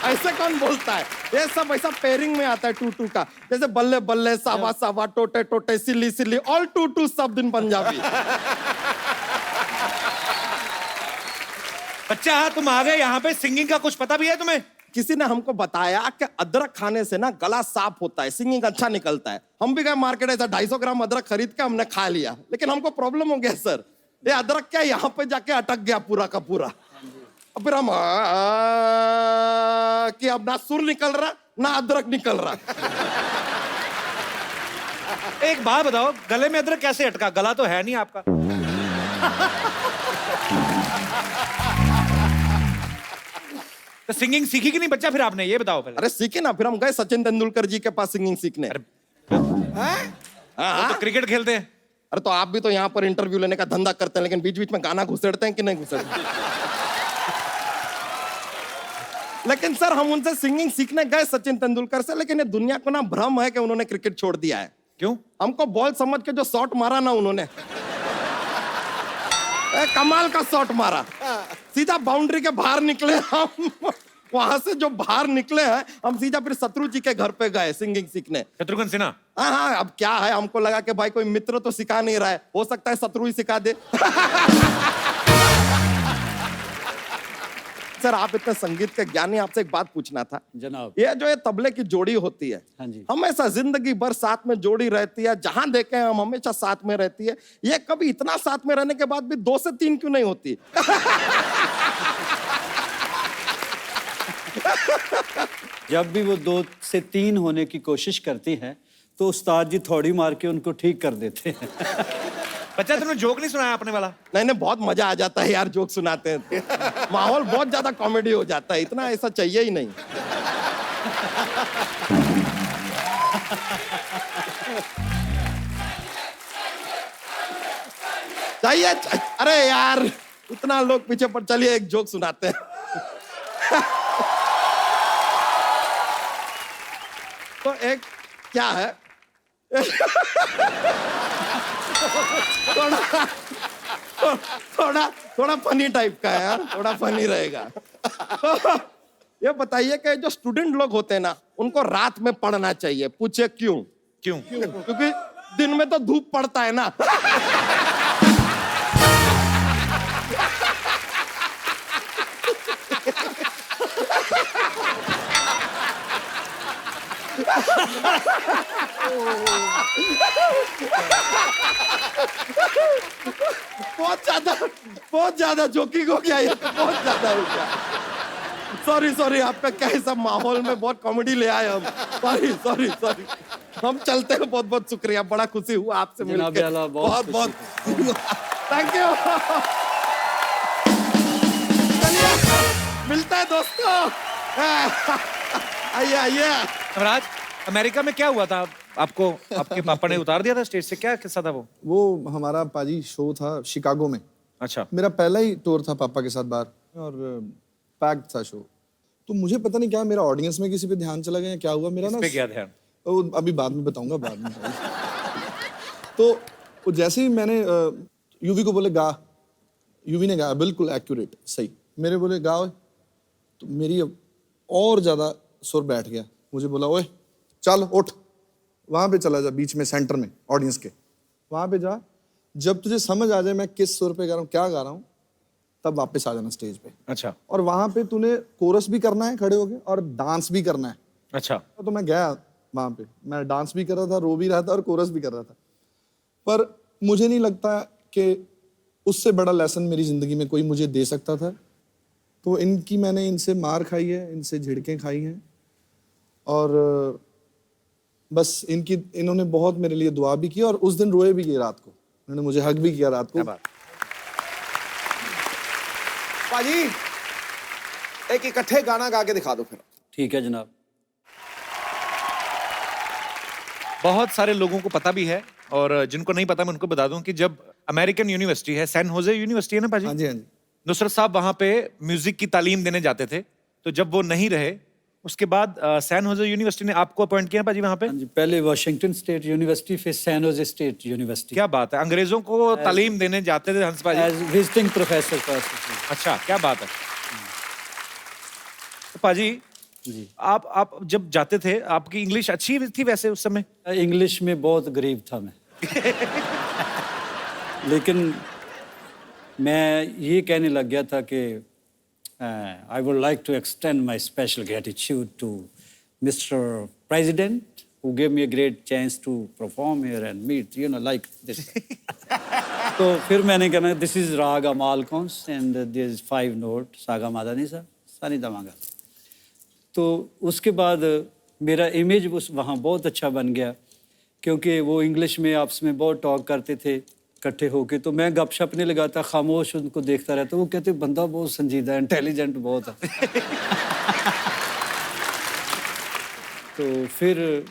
ऐसे कौन बोलता है? ये सब ऐसा पेयरिंग में आता है 2-2 का, जैसे बल्ले बल्ले, सावा सावा, टोटे टोटे, सिली सिली, ऑल 2-2 शब्द इन पंजाबी। बच्चा तुम आ गए यहाँ पे, सिंगिंग का कुछ पता भी है तुम्हें? किसी ने हमको बताया कि अदरक खाने से ना गला साफ होता है, सिंगिंग अच्छा निकलता है। हम भी गए मार्केट, ऐसा 250 ग्राम अदरक खरीद के हमने खा लिया, लेकिन हमको प्रॉब्लम हो गया सर, ये अदरक क्या यहाँ पे जाके अटक गया पूरा का पूरा। और फिर हम कि अब ना सुर निकल रहा ना अदरक निकल रहा। एक बात बताओ, गले में अदरक कैसे अटका? गला तो है नहीं आपका। तो सिंगिंग सीखी कि नहीं बच्चा फिर आपने, ये बताओ पहले। अरे सीखे ना, फिर हम गए सचिन तेंदुलकर जी के पास सिंगिंग सीखने। वो तो क्रिकेट खेलते हैं। अरे तो आप भी तो यहाँ पर इंटरव्यू लेने का धंधा करते हैं, लेकिन बीच बीच में गाना घुसेड़ते हैं कि नहीं घुसेड़ते? लेकिन सर हम उनसे सिंगिंग सीखने गए सचिन तेंदुलकर से, लेकिन ये दुनिया को ना भ्रम है कि उन्होंने क्रिकेट छोड़ दिया है। क्यों? हमको बॉल समझ के जो शॉट मारा ना उन्होंने, कमाल का शॉट मारा, सीधा बाउंड्री के बाहर निकले हम। वहां से जो बाहर निकले हैं हम सीधा फिर शत्रु जी के घर पे गए सिंगिंग सीखने। शत्रुघ्न सिन्हा? हाँ, अब क्या है, हमको लगा कि भाई कोई मित्र तो सिखा नहीं रहा है, हो सकता है शत्रु ही सिखा दे। सर आप इतने संगीत के ज्ञानी, आपसे एक बात पूछना था जनाब। ये जो ये तबले की जोड़ी होती है, हाँ जी। हमेशा जिंदगी भर साथ में जोड़ी रहती है, जहां देखे हम हमेशा साथ में रहती है, ये कभी इतना साथ में रहने के बाद भी 2 से 3 क्यों नहीं होती? जब भी वो 2 से 3 होने की कोशिश करती हैं तो उस्ताद जी थोड़ी मार के उनको ठीक कर देते हैं। बच्चा तुमने जोक नहीं सुनाया अपने वाला? नहीं नहीं, बहुत मजा आ जाता है यार जोक सुनाते हैं तो। माहौल बहुत ज्यादा कॉमेडी हो जाता है, इतना ऐसा चाहिए ही नहीं। चाहिए अरे यार इतना लोग पीछे पर, चलिए एक जोक सुनाते हैं। तो एक क्या है, थोड़ा फनी टाइप का है यार, थोड़ा फनी रहेगा। तो ये बताइए कि जो स्टूडेंट लोग होते हैं ना, उनको रात में पढ़ना चाहिए, पूछे क्यों? क्यों? क्योंकि दिन में तो धूप पड़ता है ना। बहुत ज्यादा जोकिंग हो गया ये, बहुत ज्यादा हो गया। सॉरी आपका क्या है, सब माहौल में बहुत कॉमेडी ले आए हम। सॉरी हम चलते हैं, बहुत बहुत शुक्रिया, बड़ा खुशी हुआ आपसे मिलकर, बहुत थैंक यू। चलिए मिलता है दोस्तों। आइए। राज, अमेरिका में क्या हुआ था आपको? आपके पापा ने उतार दिया था स्टेज से, क्या किस्सा था वो? वो हमारा पाजी शो था शिकागो में। अच्छा। मेरा पहला ही टूर था पापा के साथ बाहर, और पैक्ड था शो। तो मुझे पता नहीं क्या, मेरा ऑडियंस में किसी पे ध्यान चला गया, क्या हुआ मेरा ना, इस पे क्या ध्यान? वो अभी बाद में बताऊंगा, बाद में। तो वो जैसे ही मैंने यूवी को बोले गा, यूवी ने गाया बिल्कुल एक्यूरेट सही, मेरे बोले गाओ, तो मेरी और ज्यादा सुर बैठ गया। मुझे बोला ओए चल उठ, वहां पे चला जा, बीच में सेंटर में ऑडियंस के, वहां पे जा, जब तुझे समझ आ जाए मैं किस सुर पे गा रहा हूँ, क्या गा रहा हूँ, तब वापस आ जाना स्टेज पे। अच्छा। और वहां पे तूने कोरस भी करना है खड़े होके, और डांस भी करना है। अच्छा। तो मैं गया वहां पे, मैं डांस भी कर रहा था, रो भी रहा था, और कोरस भी कर रहा था। पर मुझे नहीं लगता कि उससे बड़ा लेसन मेरी जिंदगी में कोई मुझे दे सकता था। तो मैंने इनसे मार खाई है, इनसे झिड़कें खाई हैं, और बस इन्होंने बहुत मेरे लिए दुआ भी की, और उस दिन रोए भी किए रात को, उन्होंने मुझे हक भी किया रात को। पाजी एक इकट्ठे गाना गा के दिखा दो फिर। ठीक है जनाब। बहुत सारे लोगों को पता भी है, और जिनको नहीं पता मैं उनको बता दूं कि जब अमेरिकन यूनिवर्सिटी है, सैन होजे यूनिवर्सिटी है ना पाजी? हाँ जी, हाँ जी। नुसरत साहब वहां पे म्यूजिक की तालीम देने जाते थे, तो जब वो नहीं रहे, उसके बाद सैन होजे यूनिवर्सिटी ने आपको अपॉइंट किया पाजी वहां पे? हाँ जी, पहले वाशिंगटन स्टेट यूनिवर्सिटी, फिर सैन होजे स्टेट यूनिवर्सिटी। क्या बात है, अंग्रेजों को तालीम देने जाते थे हंस पाजी? As visiting professor. अच्छा, क्या बात है। तो पाजी जी, आप जब जाते थे, आपकी इंग्लिश अच्छी थी वैसे उस समय? इंग्लिश में बहुत गरीब था मैं। लेकिन मैं ये कहने लग गया था कि I would like to extend my special gratitude to Mr. President who gave me a great chance to perform here and meet, like this. तो फिर मैंने कहना, this is Rag Amal Kons and there is 5 note, Saga Madanisa, Sani Damaga. तो उसके बाद मेरा image वहाँ बहुत अच्छा बन गया, क्योंकि वो इंग्लिश में आपस में बहुत टॉक करते थे इकट्ठे होके, तो मैं गपशप नहीं लगाता, खामोश उनको देखता रहता। वो कहते बंदा बहुत संजीदा है, इंटेलिजेंट बहुत है। तो फिर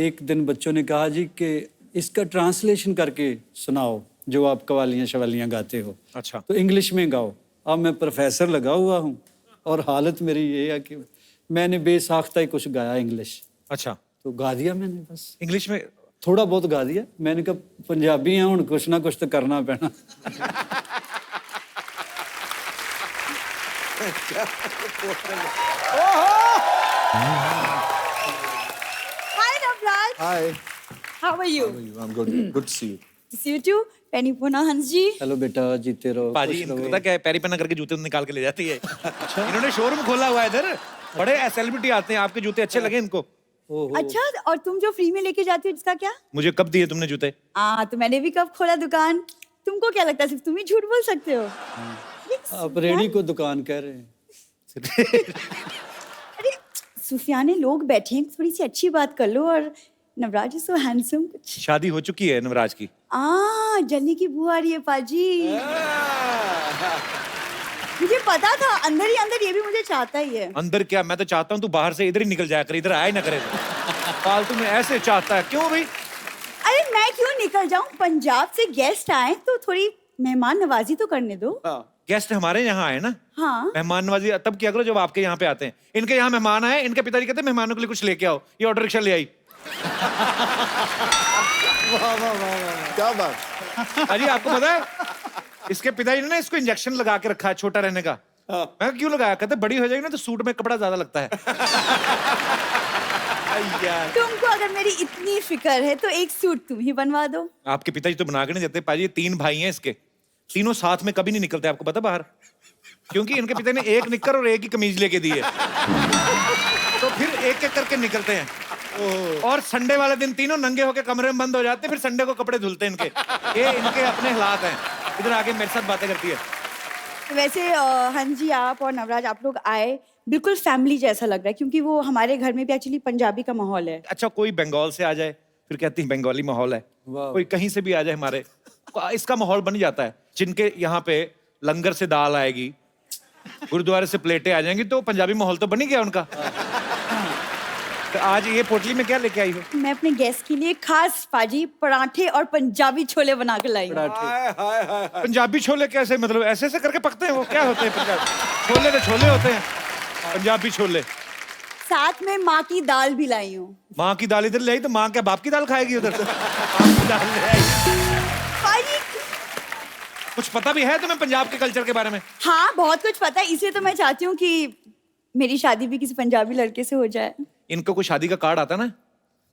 एक दिन बच्चों ने कहा जी कि इसका ट्रांसलेशन करके सुनाओ, जो आप कवालियाँ शवालियाँ गाते हो। अच्छा। तो इंग्लिश में गाओ। अब मैं प्रोफेसर लगा हुआ हूँ, और हालत मेरी ये है कि मैंने बेसाख्ता ही कुछ गाया इंग्लिश। अच्छा। तो गा दिया मैंने, बस इंग्लिश में थोड़ा बहुत गा दिया। मैंने कहा पंजाबी हैं, हुण कुछ ना कुछ तो करना पैना। Hi, Navrat. Hi. How are you? I'm good. Good to see you. See you too. Penny Pona Hans ji. Hello बेटा, जीते रहो। पाजी खुश इनको रहो। पता क्या है, पैरी पन्ना करके जूते निकाल के ले जाती है। इन्होंने शोरूम खोला हुआ है इधर, बड़े सेलिब्रिटी आते हैं, आपके जूते अच्छे लगे इनको। अच्छा, और तुम जो फ्री में लेके जाती हो इसका क्या? मुझे कब दिए तुमने जूते? तो मैंने भी कब खोला दुकान। तुमको क्या लगता है सिर्फ तुम ही झूठ बोल सकते हो? आप रेडी को दुकान कह रहे हैं। अरे सुफियाने लोग बैठे हैं, थोड़ी सी अच्छी बात कर लो। और नवराज इज सो हैंडसम। कुछ शादी हो चुकी है नवराज की। जल्दी की बुआ आ रही है पाजी। मुझे पता था अंदर ही अंदर ये भी मुझे चाहता ही है। अंदर क्या, मैं तो चाहता हूँ तू बाहर से इधर ही निकल जाया कर, इधर आया ही ना करे। फालतू में ऐसे चाहता है क्यों भाई? अरे मैं क्यों निकल जाऊं, पंजाब से गेस्ट आए तो थोड़ी मेहमान नवाजी तो करने दो। गेस्ट हमारे यहाँ आए ना, हाँ मेहमान नवाजी तब किया करो जब आपके यहाँ पे आते हैं। इनके यहाँ मेहमान आए, इनके पिताजी कहते हैं मेहमानों के लिए कुछ लेके आओ, ये ऑटो रिक्शा ले आई। क्या बात। अजी आपको पता है इसके पिताजी ने ना इसको इंजेक्शन लगा के रखा है छोटा रहने का। मैं क्यों लगाया, कहते बड़ी हो जाएगी ना तो सूट में कपड़ा ज्यादा लगता है। तुमको अगर मेरी इतनी फिक्र है तो एक सूट तुम ही बनवा दो। आपके पिताजी तो बना के नहीं देते पाजी, 3 भाई हैं इसके, तीनों साथ में कभी नहीं निकलते, आपको पता बाहर, क्योंकि इनके पिता ने एक निक्कर और एक ही कमीज लेके दी है, तो फिर एक एक करके निकलते हैं। और संडे वाले दिन तीनों नंगे होके कमरे में बंद हो जाते हैं, फिर संडे को कपड़े धुलते हैं इनके। ये इनके अपने हालात हैं। इधर आके मेरे साथ बातें करती है। वैसे हाँ जी, आप और नवराज आप लोग आए बिल्कुल फैमिली जैसा लग रहा है, क्योंकि वो हमारे घर में भी एक्चुअली पंजाबी का माहौल है। अच्छा कोई बंगाल से आ जाए फिर कहती है बंगाली माहौल है, कोई कहीं से भी आ जाए हमारे, इसका माहौल बन जाता है। जिनके यहाँ पे लंगर से दाल आएगी, गुरुद्वारे से प्लेटें आ जाएंगी, तो पंजाबी माहौल तो बन ही गया उनका। तो आज ये पोटली में क्या लेके आई हो? मैं अपने गेस्ट के लिए खास पाजी पराठे और पंजाबी छोले बना के लाई हूँ। पंजाबी छोले कैसे, मतलब ऐसे ऐसे करके पकते हैं वो, क्या होते हैं पंजाबी छोले? तो छोले होते हैं पंजाबी छोले। साथ में माँ की दाल भी लाई हूँ। माँ की दाल इधर ले आई तो माँ क्या बाप की दाल खाएगी उधर से? बाप की दाल ले आई। पाजी कुछ पता भी है तुम्हें पंजाब के कल्चर के बारे में? हाँ बहुत कुछ पता है, इसलिए तो मैं चाहती हूँ कि मेरी शादी भी किसी पंजाबी लड़के से हो जाए। इनको कोई शादी का कार्ड आता ना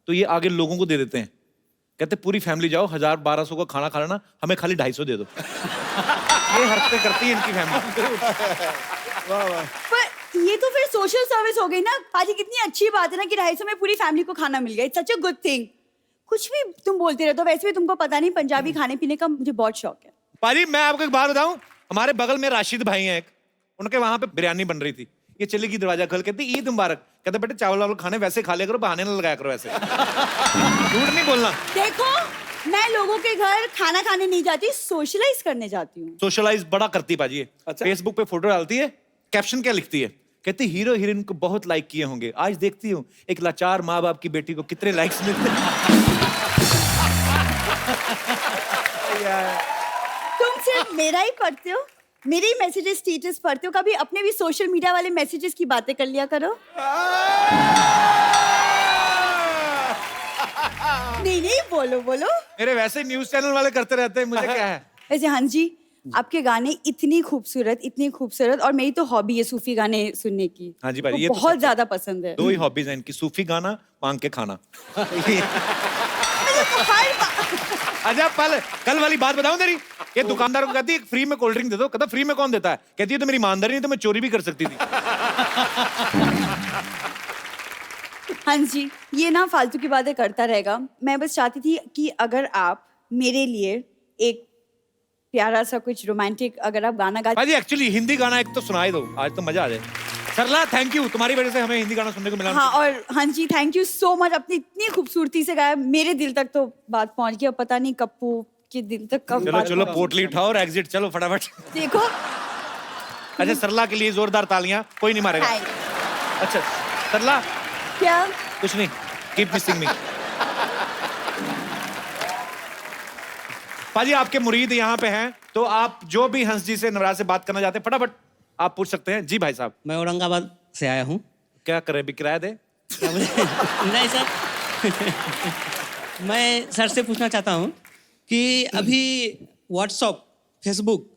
तो ये आगे लोगों को दे देते हैं, कहते पूरी फैमिली जाओ 1000-1200 का खाना खा लेना, हमें खाली 250 दे दो। ये हरकतें करती है इनकी फैमिली। पर ये तो फिर सोशल सर्विस हो गई ना पाजी। कितनी अच्छी बात है ना कि 250 में पूरी फैमिली को खाना मिल गया। It's such a good thing. कुछ भी तुम बोलते रहते हो, वैसे भी तुमको पता नहीं पंजाबी खाने पीने का मुझे बहुत शौक है। पाजी मैं आपको एक बात बताऊं, हमारे बगल में राशिद भाई हैं एक, उनके वहां पे बिरयानी बन रही थी, ये चली गई दरवाजा खोल, कहती ईद मुबारक, कहते बेटे चावल वावल खाने वैसे खा लिया करो, बहाने ना लगाया करो ऐसे। झूठ नहीं बोलना। देखो मैं लोगों के घर खाना खाने नहीं जाती, सोशलाइज करने जाती हूँ। सोशलाइज बड़ा करती पाजी है। अच्छा। फेसबुक पे फोटो डालती है, कैप्शन क्या लिखती है, कहती हीरो हीरोइन को बहुत लाइक किए होंगे, आज देखती हूँ एक लाचार माँ बाप की बेटी को कितने लाइक्स मिलते हैं। तुम सिर्फ मेरा ही पढ़ते हो, मेरे ही मैसेजेस स्टेटस पढ़ते हो, कभी अपने भी सोशल मीडिया वाले मैसेजेस की बातें कर लिया करो। नहीं नहीं बोलो बोलो। मेरे वैसे न्यूज चैनल वाले करते रहते हैं, मुझे क्या है। वैसे हाँ जी, आपके गाने इतनी खूबसूरत, और मेरी तो हॉबी है सूफी गाने सुनने की। हाँ जी भाई, वो ये तो बहुत सच है। ज्यादा पसंद है। 2 ही हॉबीज हैं इनकी, सूफी गाना, मांग के खाना। अच्छा कल वाली बात बताऊं तेरी, ये दुकानदार को कहती है फ्री में कोल्ड ड्रिंक दे दो, कहता फ्री में कौन देता है, कहती है तो मेरी ईमानदारी नहीं तो मैं चोरी भी कर सकती थी। हाँ जी, ये ना फालतू की बातें करता रहेगा। मैं बस चाहती थी कि अगर आप मेरे लिए एक प्यारा सा कुछ रोमांटिक अगर आप गाना गा। भाई एक्चुअली हिंदी गाना एक तो सुनाई दो, आज तो मजा आ जाए। सरला थैंक यू, तुम्हारी वजह से हमें हिंदी गाना सुनने को मिला। हाँ और हाँ जी थैंक यू सो मच, अपनी इतनी खूबसूरती से गाया, मेरे दिल तक तो बात पहुंच गई। अब पता नहीं कप्पू के दिल तक कब चलो बात चलो पहुंची। पोटली उठाओ और एग्जिट चलो फटाफट। देखो अच्छा सरला के लिए जोरदार तालियां, कोई नहीं मारेगा। हाय। अच्छा सरला क्या कुछ नहीं, कीप मिसिंग मी। पाजी आपके मुरीद यहाँ पे हैं, तो आप जो भी हंस जी से नवराज से बात करना चाहते हैं फटाफट आप पूछ सकते हैं। जी भाई साहब। मैं औरंगाबाद से आया हूँ। क्या कर रहे हैं, भी किराया दे? नहीं सर। मैं सर से पूछना चाहता हूँ कि अभी व्हाट्सअप फेसबुक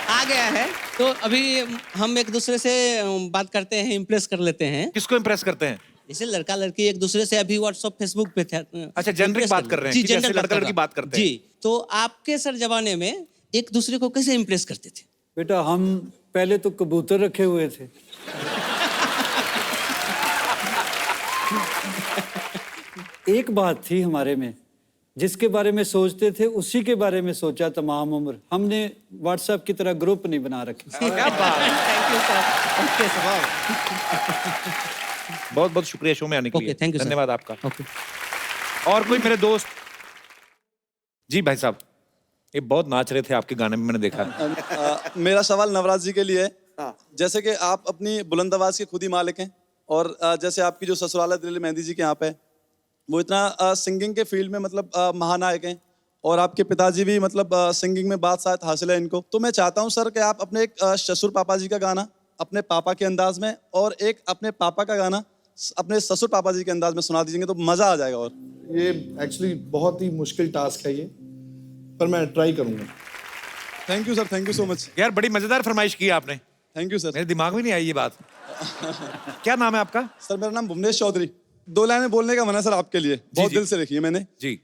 आ गया है, तो अभी हम एक दूसरे से बात करते हैं, इम्प्रेस कर लेते हैं। किसको इम्प्रेस करते हैं? जैसे लड़का लड़की एक दूसरे से अभी व्हाट्सअप फेसबुक पे थे। अच्छा जेनरिक बात कर रहे हैं जी, कि जैसे जेनरिक लड़का लड़की बात करते हैं। जी, तो आपके सर जमाने में एक दूसरे को कैसे इम्प्रेस करते थे? बेटा हम पहले तो कबूतर रखे हुए थे। एक बात थी हमारे में, जिसके बारे में सोचते थे उसी के बारे में सोचा तमाम उम्र। हमने व्हाट्सएप की तरह ग्रुप नहीं बना रखे। क्या बात। Thank you sir. बहुत बहुत शुक्रिया शो में आने के Okay, लिए। thank you, sir. धन्यवाद आपका। ओके और कोई मेरे दोस्त? जी भाई साहब, ये बहुत नाच रहे थे आपके गाने में, मैंने देखा। मेरा सवाल नवराज जी के लिए है। जैसे कि आप अपनी बुलंद आवाज के खुद ही मालिक हैं और जैसे आपकी जो ससुराल है दिल्ली मेहंदी जी के यहाँ पे, वो इतना सिंगिंग के फील्ड में मतलब महानायक हैं और आपके पिताजी भी मतलब सिंगिंग में बादशाहत हासिल है इनको। तो मैं चाहता हूँ सर कि आप अपने एक ससुर पापा जी का गाना अपने पापा के अंदाज में और एक अपने पापा का गाना अपने ससुर पापा जी के अंदाज में सुना दीजिएंगे तो मजा आ जाएगा। और ये एक्चुअली बहुत ही मुश्किल टास्क है ये, पर मैं ट्राई करूंगा। Thank you sir, thank you so much. यार बड़ी मजेदार फरमाइश की आपने, थैंक यू सर। मेरे दिमाग में नहीं आई ये बात। क्या नाम है आपका? सर मेरा नाम भुवनेश चौधरी। 2 लाइनें बोलने का मन है सर आपके लिए, बहुत जी। दिल से लिखी है मैंने। जी।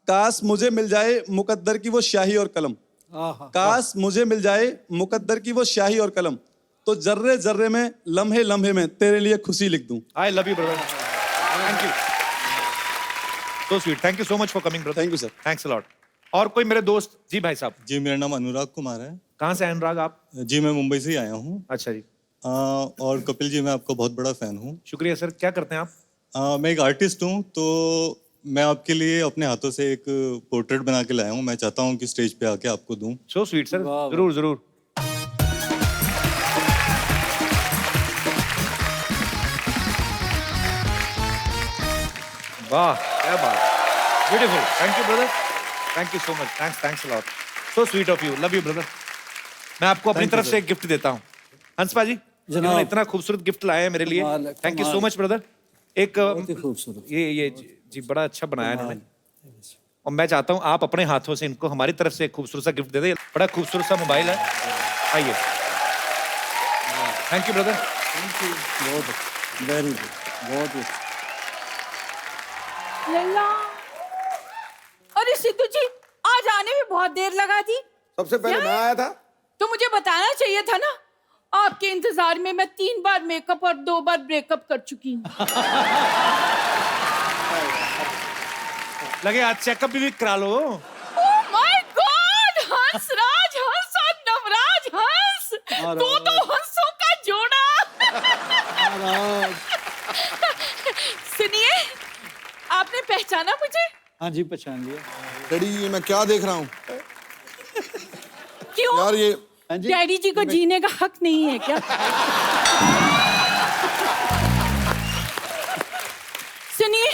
काश मुझे मिल जाए मुकद्दर की वो स्याही और कलम, काश मुझे मिल जाए मुकद्दर की वो स्याही और कलम, तो जर्रे जर्रे में लम्हे लम्हे में तेरे लिए खुशी लिख दूं। I love you brother, thank you, so sweet, thank you so much for coming brother. Thank you sir. Thanks a lot. और कोई मेरे दोस्त? जी भाई साहब। जी मेरा नाम अनुराग कुमार है। कहाँ से हैं अनुराग आप? जी मैं मुंबई से ही आया हूँ। अच्छा जी। और कपिल जी मैं आपका बहुत बड़ा फैन हूँ। शुक्रिया सर। क्या करते हैं आप? मैं एक आर्टिस्ट हूँ, तो मैं आपके लिए अपने हाथों से एक पोर्ट्रेट बना के लाया हूँ। मैं चाहता हूँ कि स्टेज पे आके आपको दूँ। सो स्वीट सर, जरूर जरूर। वाह क्या बात, beautiful, thank you brother, thank you so much, thanks a lot, so sweet of you, love you brother. मैं आपको अपनी तरफ से एक गिफ्ट देता हूँ। हंस पाजी जनाब। इतना खूबसूरत गिफ्ट लाए हैं मेरे लिए, thank you so much brother. एक खूबसूरत ये जी बड़ा अच्छा बनाया इन्होंने, और मैं चाहता हूँ आप अपने हाथों से इनको हमारी तरफ से एक खूबसूरत सा गिफ्ट दे दें। बड़ा खूबसूरत सा मोबाइल है, आइए। Thank you brother. बहुत वेरी गुड, बहुत ही लल्ला, अरे सिद्धू जी आज आने में बहुत देर लगा दी। सबसे पहले मैं आया था। तो मुझे बताना चाहिए था ना। आपके इंतजार में मैं 3 बार मेकअप और 2 बार ब्रेकअप कर चुकी हूँ। लगे आज चेकअप भी करा लो। Oh my God, Hansraj Hans और नवराज हंस, तो हंसों का जोड़ा। सुनिए, आपने पहचाना मुझे? हाँ जी पहचान लिया। डैडी ये मैं क्या देख रहा हूँ क्यों यार? ये डैडी जी को जीने का हक नहीं है क्या? सुनिए,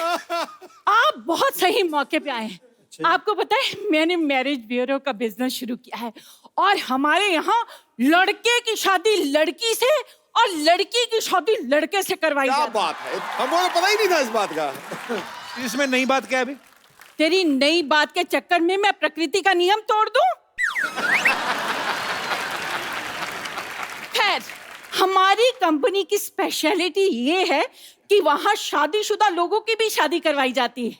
आप बहुत सही मौके पे आए हैं। आपको पता है मैंने मैरिज ब्यूरो का बिजनेस शुरू किया है और हमारे यहाँ लड़के की शादी लड़की से और लड़की की शादी लड़के से करवाई क्या जाती है। बात है, हमको तो पता ही नहीं था इस बात का। इसमें नई बात क्या है अभी? तेरी नई बात के चक्कर में मैं प्रकृति का नियम तोड़ दूं? खैर, हमारी कंपनी की स्पेशलिटी ये है कि वहां शादीशुदा लोगों की भी शादी करवाई जाती है।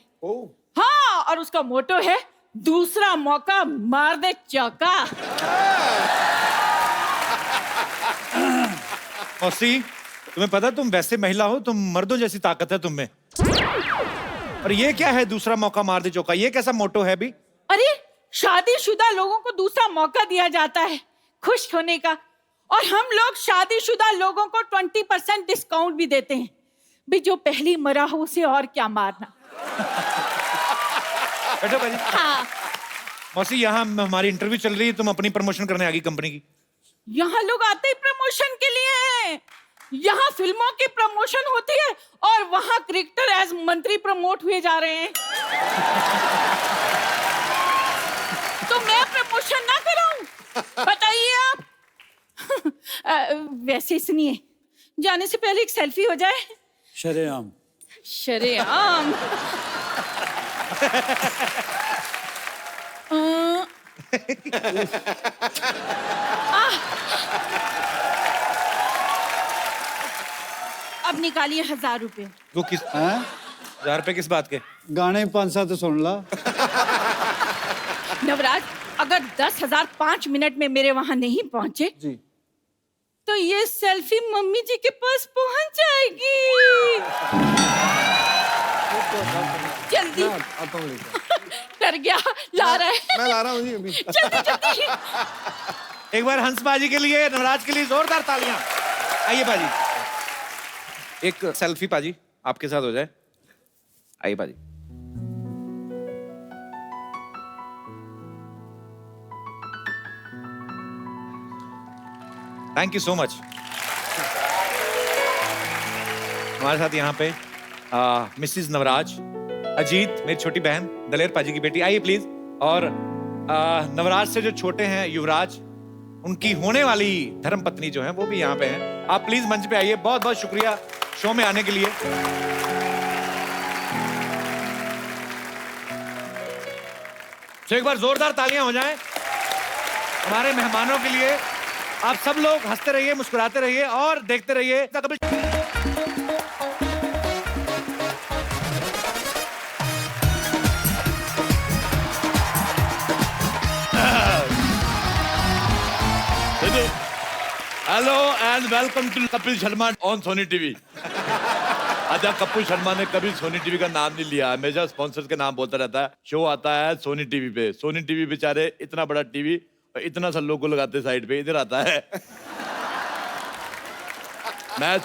हाँ, और उसका मोटो है दूसरा मौका मार दे चौका। मौसी, तुम्हें पता तुम वैसे महिला हो, तुम मर्दों जैसी ताकत है तुम में। और ये क्या है दूसरा मौका मार दे चौका? ये कैसा मोटो है भी? अरे शादीशुदा लोगों को दूसरा मौका दिया जाता है खुश होने का, और हम लोग शादीशुदा लोगों को 20% डिस्काउंट भी देते हैं। भी जो पहली मरा हो उसे और क्या मारना। बैठो भाई। हाँ, मौसी यहाँ हमारी इंटरव्यू चल रही है, तुम अपनी प्रमोशन करने आ गई कंपनी की। यहाँ लोग आते ही प्रमोशन के लिए हैं। यहाँ फिल्मों की प्रमोशन होती है और वहाँ क्रिकेटर एज मंत्री प्रमोट हुए जा रहे हैं। तो मैं प्रमोशन ना कराऊं? बताइए आप। वैसे सुनिए, जाने से पहले एक सेल्फी हो जाए। शरेआम। शरेआम। अब निकालिए 1000 रुपए। वो किस 1000 रुपए किस बात के? गाने 5-7 सुन ला। नवराज, अगर 10,000 5 मिनट में मेरे वहां नहीं पहुंचे जी तो ये सेल्फी मम्मी जी के पास पहुंच जाएगी। जल्दी। डर गया, ला रहा है। मैं ला रहा हूँ जी अभी। जल्दी जल्दी। एक बार हंस बाजी के लिए, नवराज के लिए जोरदार तालियां। आइए बाजी। एक सेल्फी पाजी आपके साथ हो जाए। आइए पाजी। Thank you so much. हमारे साथ यहाँ पे मिसिस नवराज, अजीत मेरी छोटी बहन, दलेर पाजी की बेटी, आइए प्लीज। और नवराज से जो छोटे हैं युवराज, उनकी होने वाली धर्मपत्नी जो है वो भी यहाँ पे हैं। आप प्लीज मंच पे आइए। बहुत बहुत शुक्रिया शो में आने के लिए। तो एक बार जोरदार तालियां हो जाएं हमारे मेहमानों के लिए। आप सब लोग हंसते रहिए, मुस्कुराते रहिए और देखते रहिए। Hello and welcome to Kapil Sharma on Sony TV. अच्छा, कपिल शर्मा ने कभी सोनी टीवी का नाम नहीं लिया, हमेशा स्पॉन्सर्स के नाम बोलता रहता है। शो आता है सोनी टीवी पे। सोनी टीवी बेचारे इतना बड़ा टीवी और इतना सा लोगो लगाते साइड पे, इधर आता है। मैं